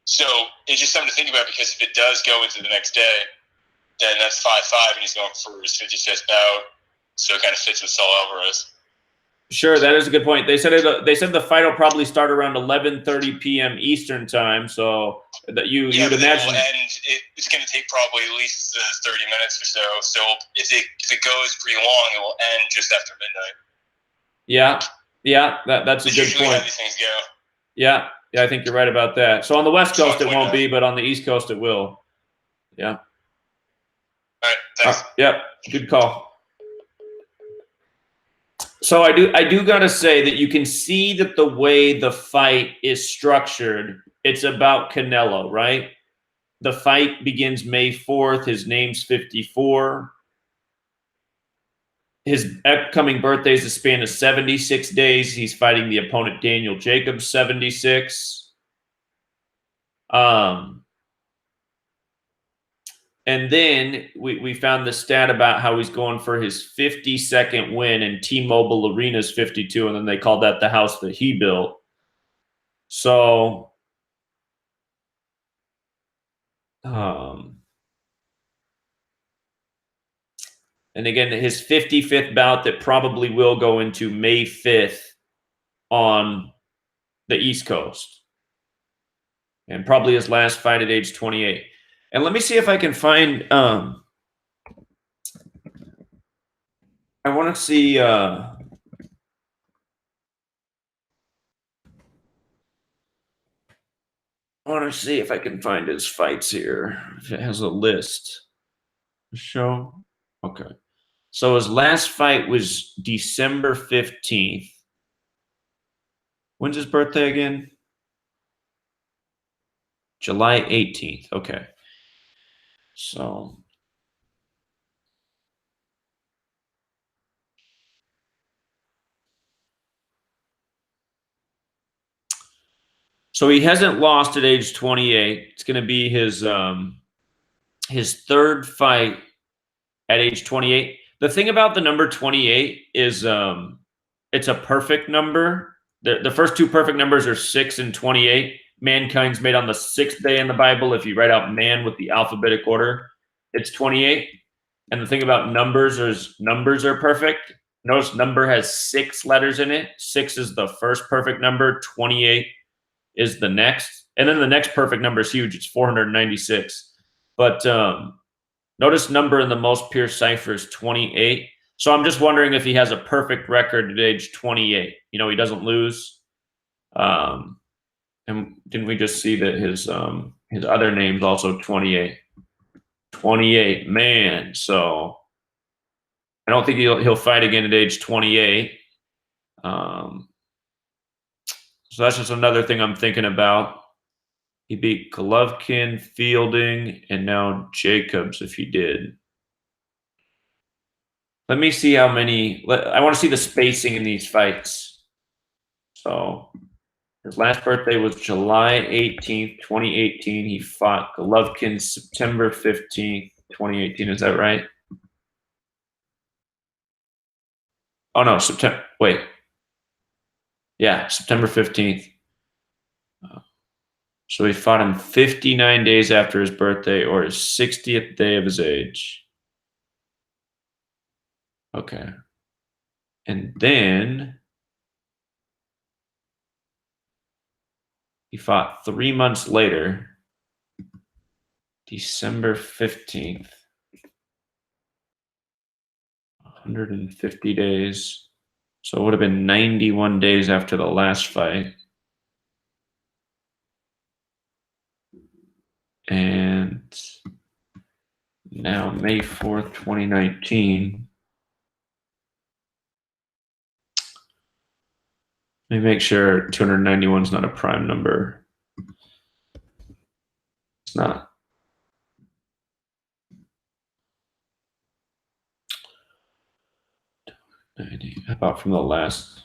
So it's just something to think about, because if it does go into the next day, then that's 5-5, and he's going for his 55th bout. So it kind of fits with Saul Alvarez. Sure, that is a good point. They said the fight will probably start around 11:30 p.m. Eastern time. So that you'd imagine. And it's going to take probably at least 30 minutes or so. So if it goes pretty long, it will end just after midnight. Yeah, that's a good point. How these things go. Yeah, I think you're right about that. So on the West Coast it won't be, but on the East Coast it will. Yeah. All right, thanks. Yep, good call. So I do gotta say that you can see that the way the fight is structured, it's about Canelo, right? The fight begins May 4th. His name's 54. His upcoming birthday is a span of 76 days. He's fighting the opponent Daniel Jacobs, 76. And then we found the stat about how he's going for his 52nd win, and T-Mobile Arena's 52, and then they called that the house that he built. So, and again, his 55th bout that probably will go into May 5th on the East Coast, and probably his last fight at age 28. And let me see if I can find. I want to see. I want to see if I can find his fights here. If it has a list. Show. Okay. So his last fight was December 15th. When's his birthday again? July 18th. Okay. So he hasn't lost at age 28. It's going to be his third fight at age 28. The thing about the number 28 is it's a perfect number. The first two perfect numbers are 6 and 28. Mankind's made on the 6th day in the Bible. If you write out man with the alphabetic order, it's 28. And the thing about numbers is numbers are perfect. Notice number has 6 letters in it. 6 is the first perfect number. 28 is the next. And then the next perfect number is huge. It's 496. But notice number in the most pure cipher is 28. So I'm just wondering if he has a perfect record at age 28. You know, he doesn't lose. And didn't we just see that his other name's also 28? 28, man. So I don't think he'll fight again at age 28. So that's just another thing I'm thinking about. He beat Golovkin, Fielding, and now Jacobs if he did. Let me see how many. I want to see the spacing in these fights. So his last birthday was July 18th, 2018. He fought Golovkin September 15th, 2018. Is that right? Oh, no, September. Wait. Yeah, September 15th. So he fought him 59 days after his birthday or his 60th day of his age. Okay. And then he fought 3 months later, December 15th. 150 days. So it would have been 91 days after the last fight. And now May 4th, 2019. Let me make sure 291 is not a prime number. It's not. How about from the last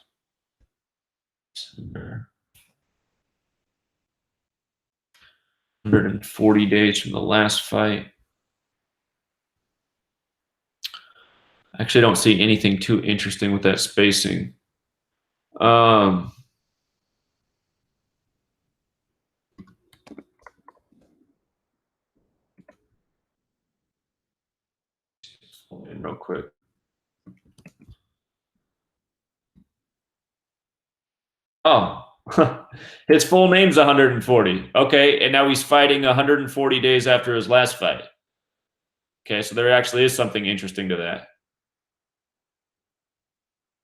December? 140 days from the last fight. I actually don't see anything too interesting with that spacing. Hold in real quick. Oh, his full name's 140. Okay, and now he's fighting 140 days after his last fight. Okay, so there actually is something interesting to that.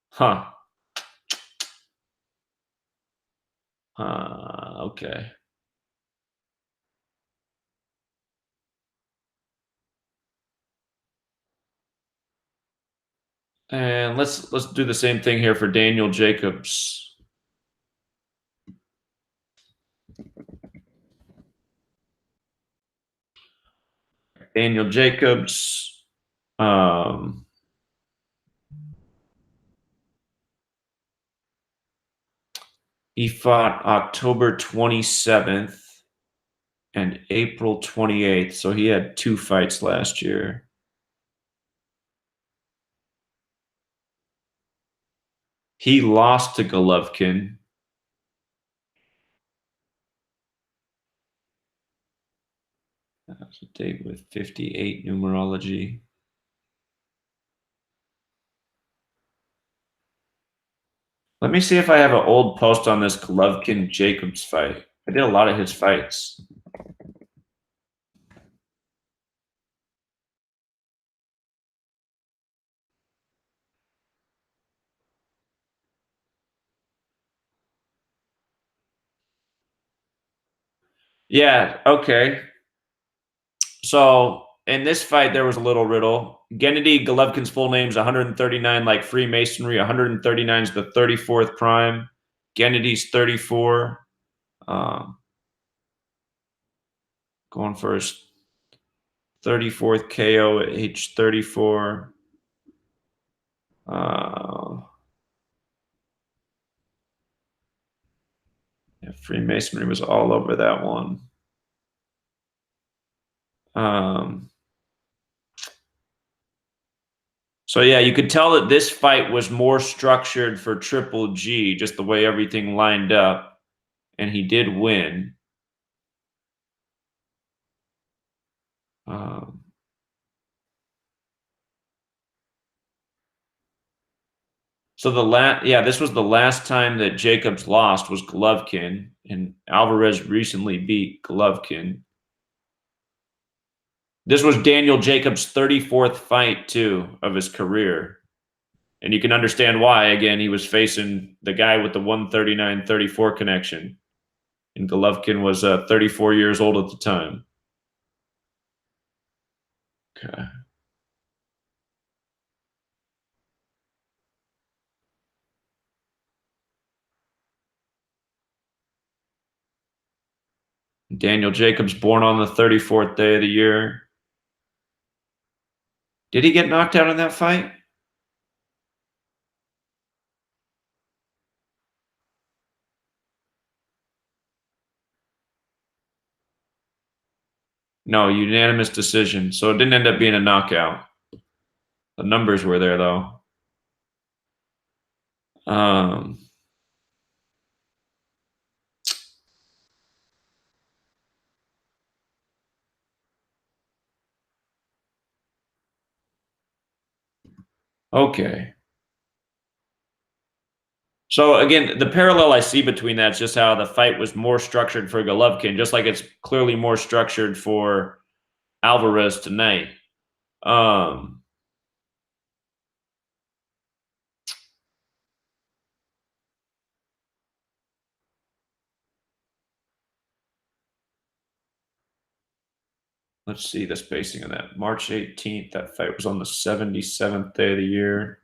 Huh. Okay. And let's do the same thing here for Daniel Jacobs. Daniel Jacobs. He fought October 27th and April 28th, so he had 2 fights last year. He lost to Golovkin. That's a date with 58 numerology. Let me see if I have an old post on this Golovkin-Jacobs fight. I did a lot of his fights. Yeah, okay. So in this fight, there was a little riddle. Gennady Golovkin's full name is 139, like Freemasonry. 139 is the 34th prime. Gennady's 34. Going for his 34th KO at age 34. Yeah, Freemasonry was all over that one. So yeah, you could tell that this fight was more structured for Triple G, just the way everything lined up, and he did win. So this was the last time that Jacobs lost was Golovkin, and Alvarez recently beat Golovkin. This was Daniel Jacobs' 34th fight too of his career. And you can understand why. Again, he was facing the guy with the 139-34 connection. And Golovkin was 34 years old at the time. Okay. Daniel Jacobs born on the 34th day of the year. Did he get knocked out in that fight? No, unanimous decision. So it didn't end up being a knockout. The numbers were there, though. Okay. So again, the parallel I see between that's just how the fight was more structured for Golovkin, just like it's clearly more structured for Alvarez tonight. Let's see the spacing of that. March 18th, that fight was on the 77th day of the year.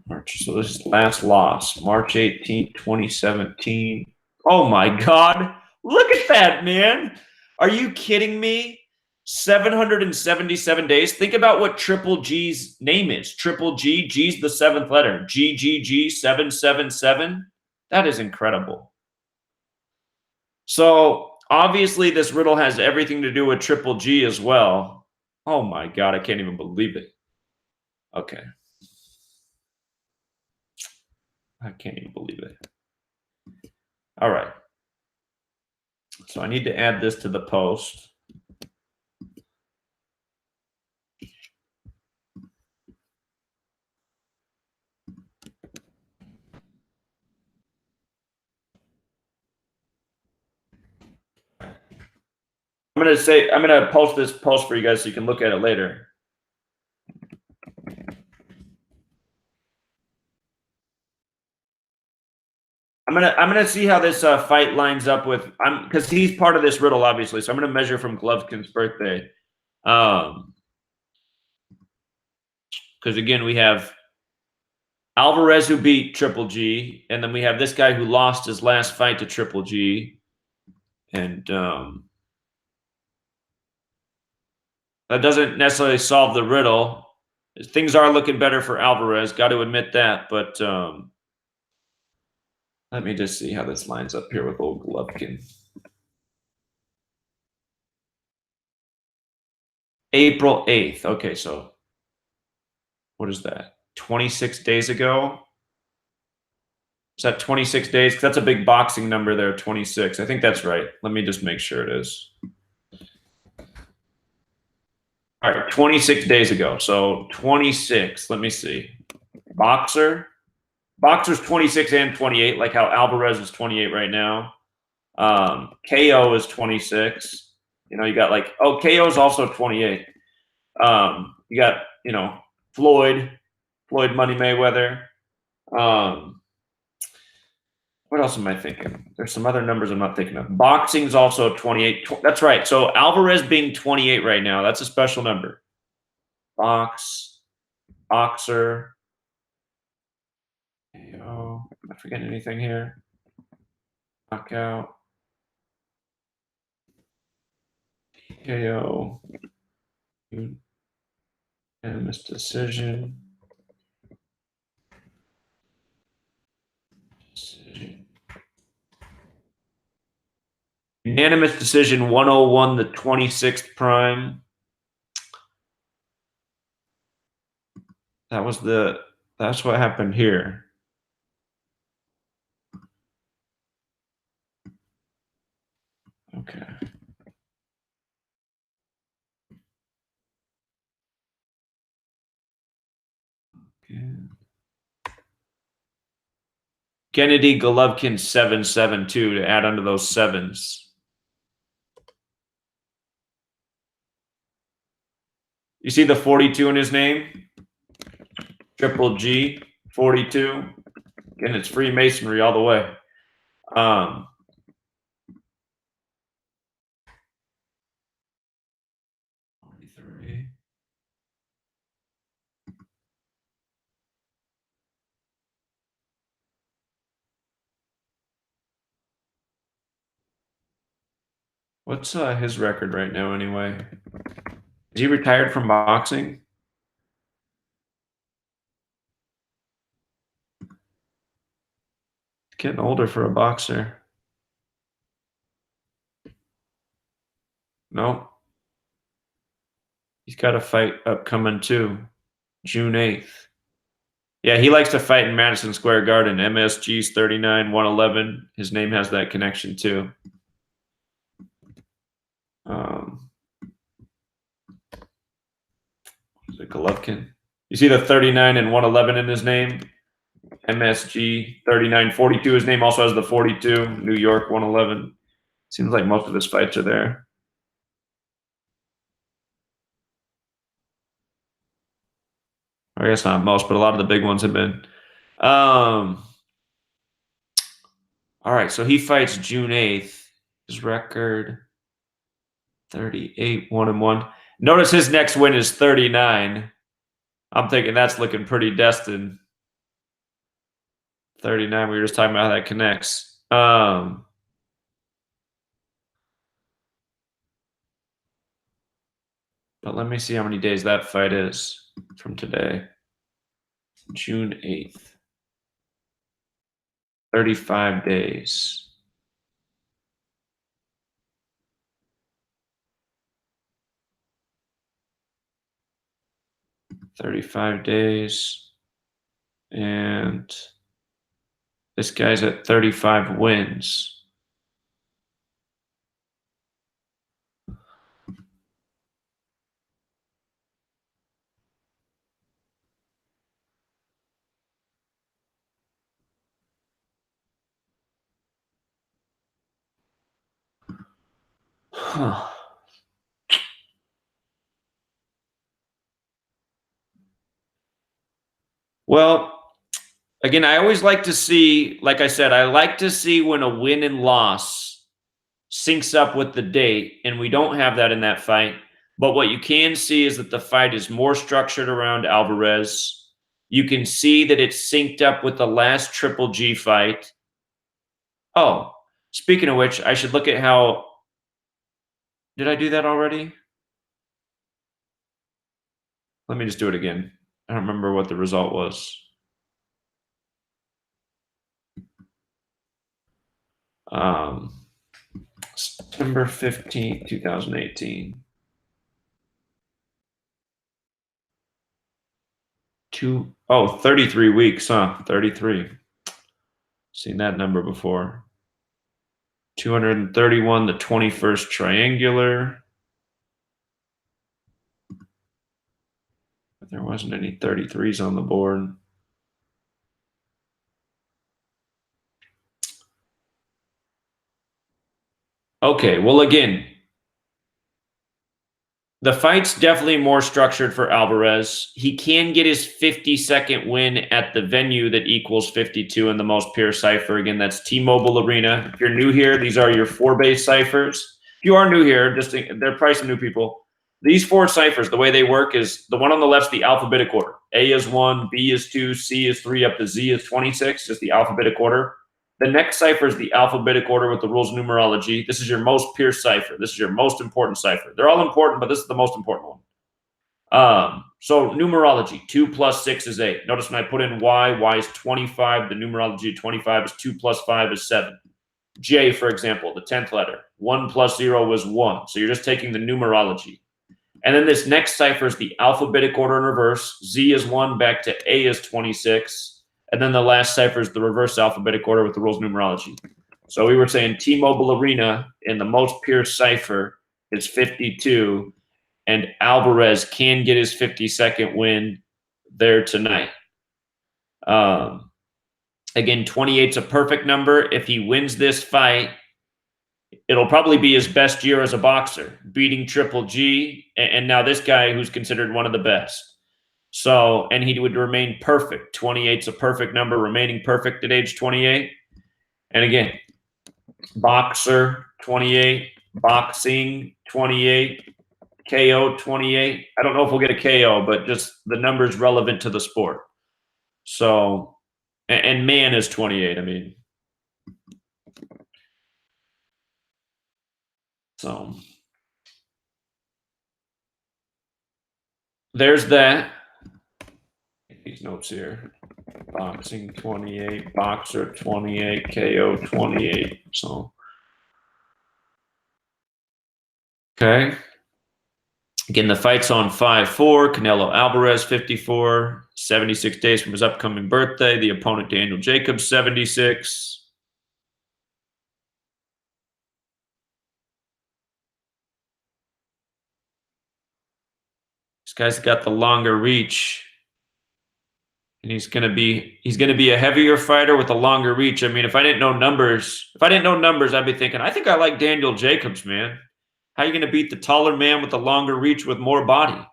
March, so this is last loss, March 18th, 2017. Oh my God. Look at that, man. Are you kidding me? 777 days. Think about what Triple G's name is. Triple G, G's the 7th letter. GGG 777. That is incredible. So obviously this riddle has everything to do with Triple G as well. Oh my God, I can't even believe it. Okay. I can't even believe it. All right. So I need to add this to the post. I'm gonna post this post for you guys so you can look at it later. I'm gonna see how this fight lines up with because he's part of this riddle, obviously. So I'm gonna measure from Golovkin's birthday. Because again, we have Alvarez who beat Triple G, and then we have this guy who lost his last fight to Triple G, and that doesn't necessarily solve the riddle. Things are looking better for Alvarez, got to admit that, but let me just see how this lines up here with old Golovkin. April 8th. Okay, so what is that? 26 days ago? Is that 26 days? 'Cause that's a big boxing number there, 26. I think that's right. Let me just make sure it is. All right, 26 days ago. So 26, let me see. Boxer's 26 and 28, like how Alvarez is 28 right now. KO is 26. You know, you got like, oh, KO is also 28. You got, you know, Floyd Money Mayweather. What else am I thinking? There's some other numbers I'm not thinking of. Boxing's also 28. That's right. So Alvarez being 28 right now, that's a special number. Boxer. KO. Am I forgetting anything here? Knockout. KO. Unanimous decision. Unanimous decision 101, the 26th prime. That's what happened here. Okay. Kennedy Golovkin 772 to add onto those sevens. You see the 42 in his name? Triple G 42. Again, it's Freemasonry all the way. 43. What's his record right now anyway? Is he retired from boxing? Getting older for a boxer. Nope. He's got a fight upcoming too. June 8th. Yeah, he likes to fight in Madison Square Garden. MSG's 39, 111. His name has that connection too. Is it Golovkin? You see the 39 and 111 in his name? MSG 39, 42. His name also has the 42. New York 111. Seems like most of his fights are there. I guess not most, but a lot of the big ones have been. All right, so he fights June 8th. His record 38, 1-1. Notice his next win is 39. I'm thinking that's looking pretty destined. 39, we were just talking about how that connects. But let me see how many days that fight is from today. June 8th. 35 days. And this guy's at 35 wins. Huh. Well, again, I always like to see, like I said, I like to see when a win and loss syncs up with the date, and we don't have that in that fight. But what you can see is that the fight is more structured around Alvarez. You can see that it's synced up with the last Triple G fight. Oh, speaking of which, I should look at how... Did I do that already? Let me just do it again. I don't remember what the result was. September 15th, 2018. 33 weeks, huh? 33. Seen that number before. 231, the 21st triangular. But there wasn't any 33s on the board. Okay, well, again, the fight's definitely more structured for Alvarez. He can get his 52nd win at the venue that equals 52 in the most pure cipher. Again, that's T-Mobile Arena. If you're new here, these are your 4 base ciphers. If you are new here, they're probably some new people. These 4 ciphers, the way they work is the one on the left's the alphabetic order. A is 1, B is 2, C is 3, up to Z is 26, just the alphabetic order. The next cipher is the alphabetic order with the rules of numerology. This is your most pure cipher. This is your most important cipher. They're all important, but this is the most important one. So numerology, 2 plus 6 is 8. Notice when I put in Y is 25. The numerology of 25 is 2 plus 5 is 7. J, for example, the 10th letter, 1 plus 0 is 1. So you're just taking the numerology. And then this next cipher is the alphabetic order in reverse. Z is 1, back to A is 26. And then the last cipher is the reverse alphabetic order with the rules of numerology. So we were saying T-Mobile Arena in the most pure cipher is 52, and Alvarez can get his 52nd win there tonight. Again, 28's a perfect number. If he wins this fight, it'll probably be his best year as a boxer, beating Triple G, and now this guy who's considered one of the best. So, and he would remain perfect. 28's a perfect number, remaining perfect at age 28. And again, boxer, 28, boxing, 28, KO, 28. I don't know if we'll get a KO, but just the numbers relevant to the sport. So, and man is 28, I mean. So, there's that. These notes here. Boxing 28, boxer 28, KO 28. So, okay. Again, the fight's on 5-4. Canelo Alvarez 54, 76 days from his upcoming birthday. The opponent Daniel Jacobs 76. This guy's got the longer reach. And he's gonna be a heavier fighter with a longer reach. I mean, if I didn't know numbers, I'd be thinking, I think I like Daniel Jacobs, man. How are you gonna beat the taller man with the longer reach with more body?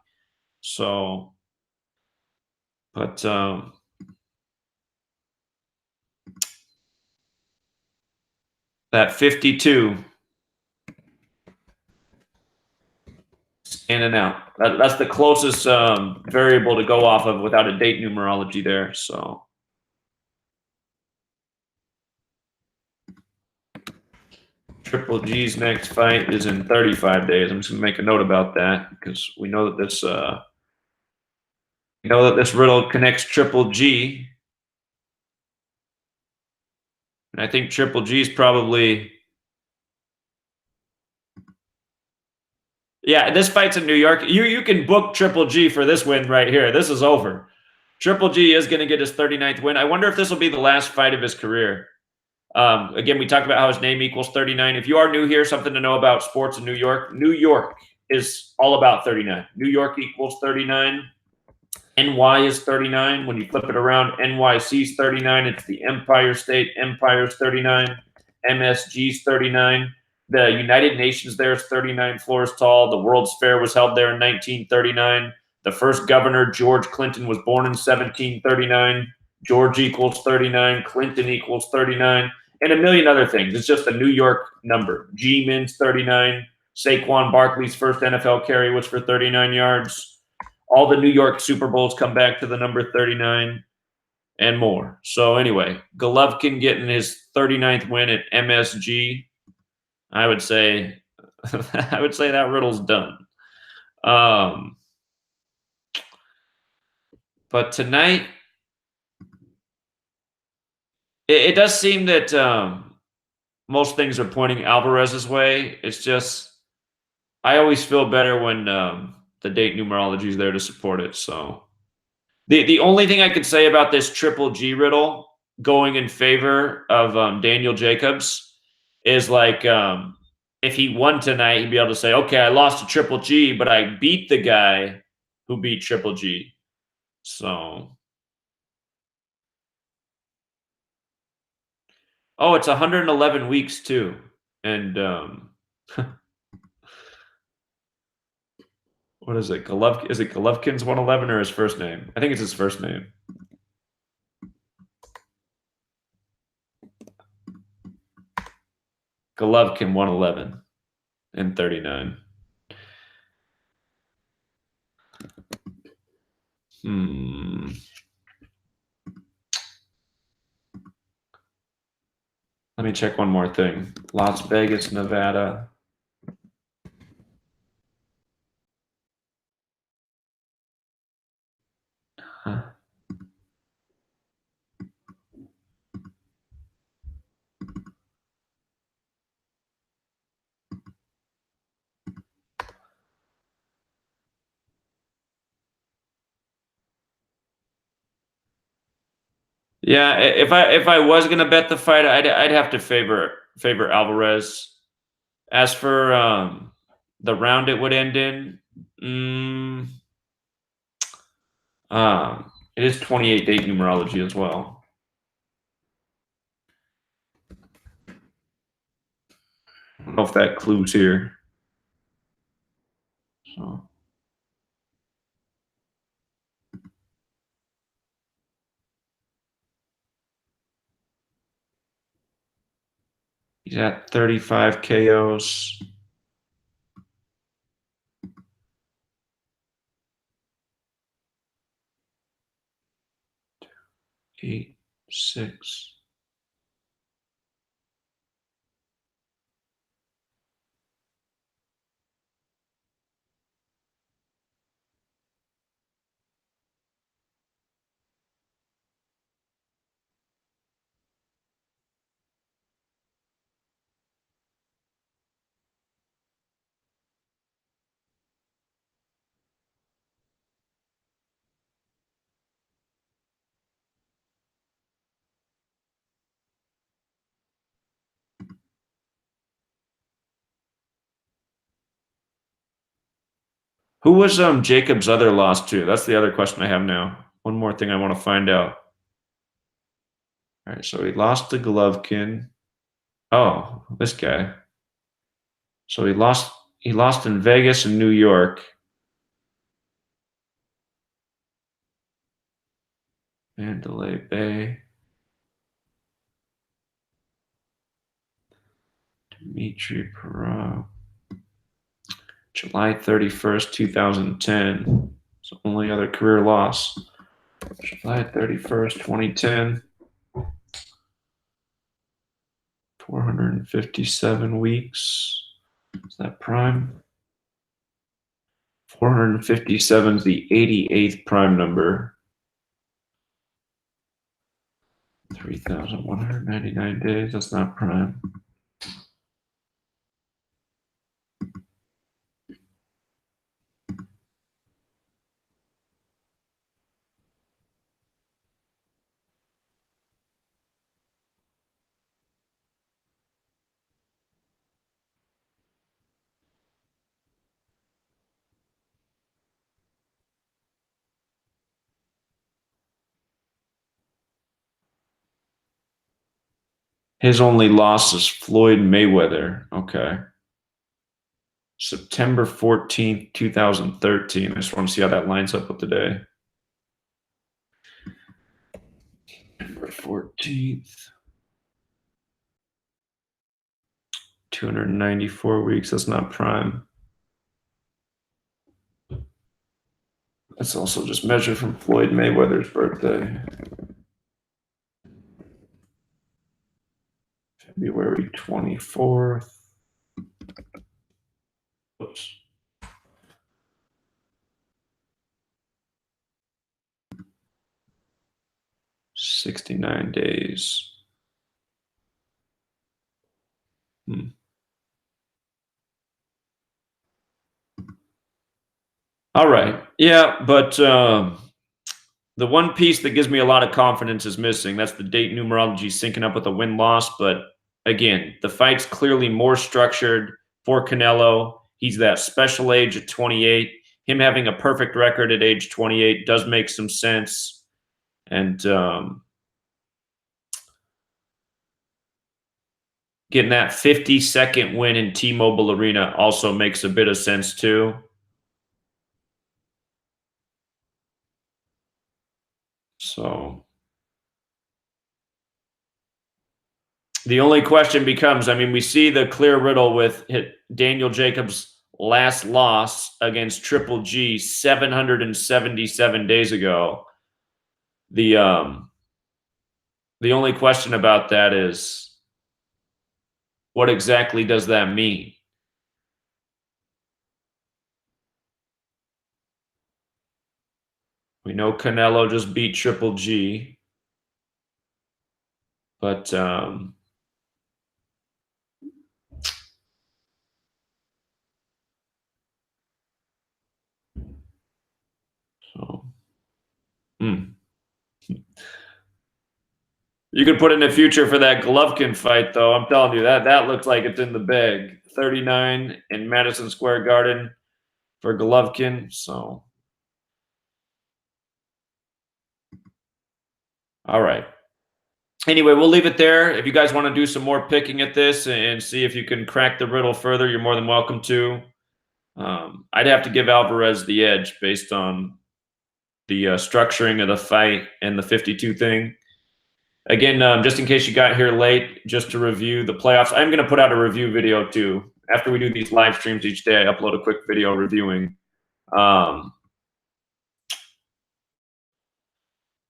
So, but that 52 standing out. That's the closest variable to go off of without a date numerology there. So, Triple G's next fight is in 35 days. I'm just gonna make a note about that because we know that this riddle connects Triple G, and I think Triple G is probably. Yeah, this fight's in New York. You can book Triple G for this win right here. This is over. Triple G is going to get his 39th win. I wonder if this will be the last fight of his career. Again, we talked about how his name equals 39. If you are new here, something to know about sports in New York. New York is all about 39. New York equals 39. NY is 39. When you flip it around, NYC is 39. It's the Empire State. Empire is 39. MSG is 39. The United Nations there is 39 floors tall. The World's Fair was held there in 1939. The first governor, George Clinton, was born in 1739. George equals 39. Clinton equals 39. And a million other things. It's just a New York number. G means 39. Saquon Barkley's first NFL carry was for 39 yards. All the New York Super Bowls come back to the number 39 and more. So anyway, Golovkin getting his 39th win at MSG. I would say that riddle's done. But tonight, it does seem that most things are pointing Alvarez's way. It's just I always feel better when the date numerology is there to support it. So the only thing I could say about this triple G riddle going in favor of Daniel Jacobs is like if he won tonight, he'd be able to say, okay, I lost to triple G, but I beat the guy who beat triple G. So, oh, it's 111 weeks too. And what is it? Is it Golovkin's 111 or his first name? I think it's his first name. Golovkin 111 and 39. Let me check one more thing. Las Vegas, Nevada. Huh. Yeah, if I was gonna bet the fight, I'd have to favor Alvarez. As for the round it would end in, it is 28 date numerology as well. I don't know if that clues here. So. He's at 35 KOs. Eight, 6. Who was Jacob's other loss to? That's the other question I have now. One more thing I want to find out. All right, so he lost to Golovkin. Oh, this guy. So he lost in Vegas and New York. Mandalay Bay. Dimitri Perot. July 31st, 2010. It's the only other career loss. July 31st, 2010. 457 weeks. Is that prime? 457 is the 88th prime number. 3,199 days. That's not prime. His only loss is Floyd Mayweather. Okay. September 14th, 2013. I just want to see how that lines up with the day. September 14th. 294 weeks. That's not prime. That's also just measured from Floyd Mayweather's birthday. February 24th. Oops. $69 days. All right. Yeah, but the one piece that gives me a lot of confidence is missing. That's the date numerology syncing up with a win-loss. But again, the fight's clearly more structured for Canelo. He's that special age at 28. Him having a perfect record at age 28 does make some sense. And getting that 50-second win in T-Mobile Arena also makes a bit of sense too. So the only question becomes, I mean, we see the clear riddle with Daniel Jacobs' last loss against Triple G 777 days ago. The only question about that is, what exactly does that mean? We know Canelo just beat Triple G, but so, You could put in the future for that Golovkin fight, though. I'm telling you, that looks like it's in the bag. 39 in Madison Square Garden for Golovkin. So, all right. Anyway, we'll leave it there. If you guys want to do some more picking at this and see if you can crack the riddle further, you're more than welcome to. I'd have to give Alvarez the edge based on the structuring of the fight and the 52 thing. Again, just in case you got here late, just to review the playoffs, I'm going to put out a review video too. After we do these live streams each day, I upload a quick video reviewing.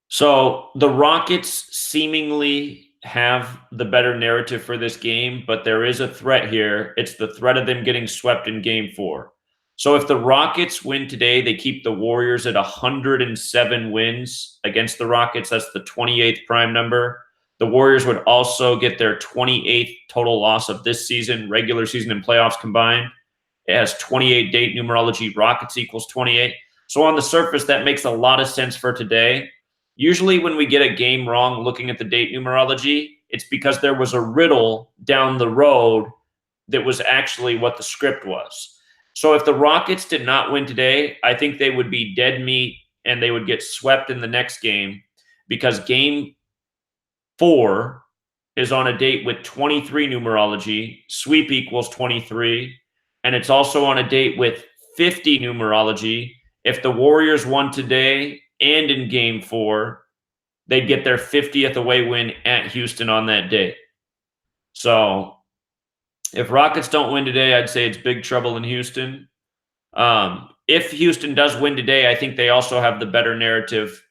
So the Rockets seemingly have the better narrative for this game, but there is a threat here. It's the threat of them getting swept in Game 4. So if the Rockets win today, they keep the Warriors at 107 wins against the Rockets. That's the 28th prime number. The Warriors would also get their 28th total loss of this season, regular season and playoffs combined. It has 28 date numerology. Rockets equals 28. So on the surface, that makes a lot of sense for today. Usually when we get a game wrong looking at the date numerology, it's because there was a riddle down the road that was actually what the script was. So if the Rockets did not win today, I think they would be dead meat and they would get swept in the next game, because Game 4 is on a date with 23 numerology. Sweep equals 23. And it's also on a date with 50 numerology. If the Warriors won today and in Game 4, they'd get their 50th away win at Houston on that day. So if Rockets don't win today, I'd say it's big trouble in Houston. If Houston does win today, I think they also have the better narrative.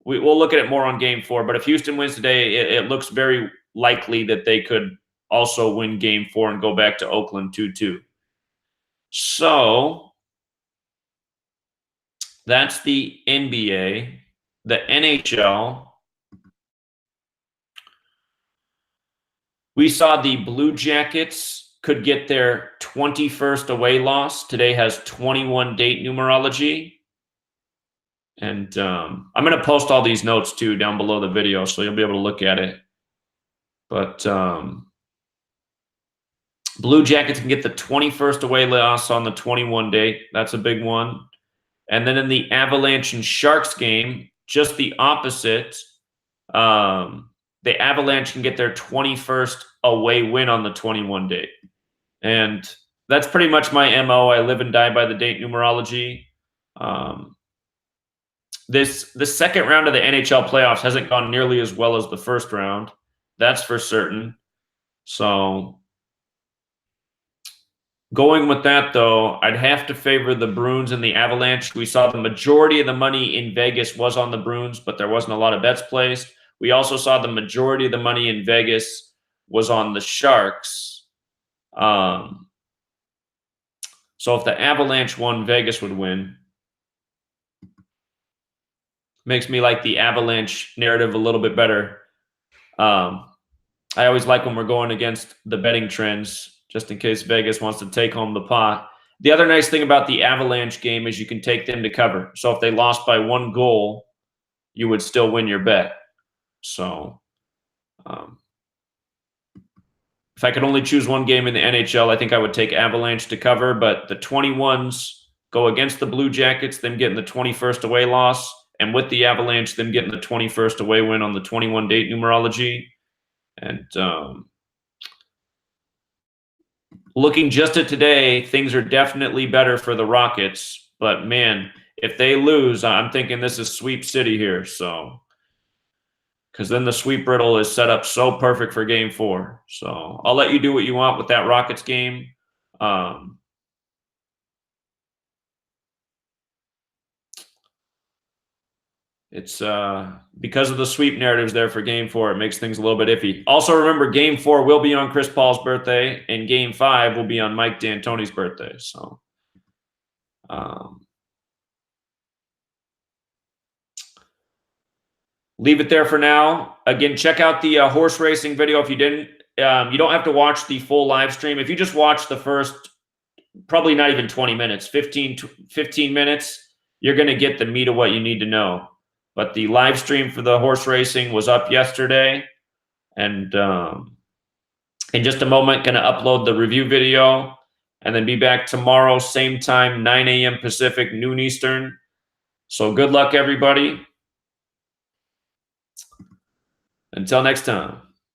We'll look at it more on Game 4, but if Houston wins today, it looks very likely that they could also win Game 4 and go back to Oakland 2-2. So that's the NBA. The NHL, we saw the Blue Jackets could get their 21st away loss. Today has 21 date numerology. And I'm going to post all these notes too down below the video, so you'll be able to look at it. But Blue Jackets can get the 21st away loss on the 21 date. That's a big one. And then in the Avalanche and Sharks game, just the opposite. The Avalanche can get their 21st away win on the 21 date. And that's pretty much my MO. I live and die by the date numerology. The second round of the NHL playoffs hasn't gone nearly as well as the first round. That's for certain. So going with that, though, I'd have to favor the Bruins and the Avalanche. We saw the majority of the money in Vegas was on the Bruins, but there wasn't a lot of bets placed. We also saw the majority of the money in Vegas was on the Sharks. So if the Avalanche won, Vegas would win. Makes me like the Avalanche narrative a little bit better. I always like when we're going against the betting trends, just in case Vegas wants to take home the pot. The other nice thing about the Avalanche game is you can take them to cover. So if they lost by 1 goal, you would still win your bet. So if I could only choose one game in the NHL, I think I would take Avalanche to cover. But the 21s go against the Blue Jackets, them getting the 21st away loss. And with the Avalanche, them getting the 21st away win on the 21 date numerology. And looking just at today, things are definitely better for the Rockets. But, man, if they lose, I'm thinking this is sweep city here. So, because then the sweep riddle is set up so perfect for Game 4. So I'll let you do what you want with that Rockets game. It's because of the sweep narratives there for Game 4, it makes things a little bit iffy. Also, remember, Game 4 will be on Chris Paul's birthday, and Game 5 will be on Mike D'Antoni's birthday. So, leave it there for now. Again, check out the horse racing video if you didn't. You don't have to watch the full live stream. If you just watch the first, probably not even 20 minutes, 15 minutes, you're going to get the meat of what you need to know. But the live stream for the horse racing was up yesterday. And in just a moment, going to upload the review video and then be back tomorrow, same time, 9 a.m. Pacific, noon Eastern. So good luck, everybody. Until next time.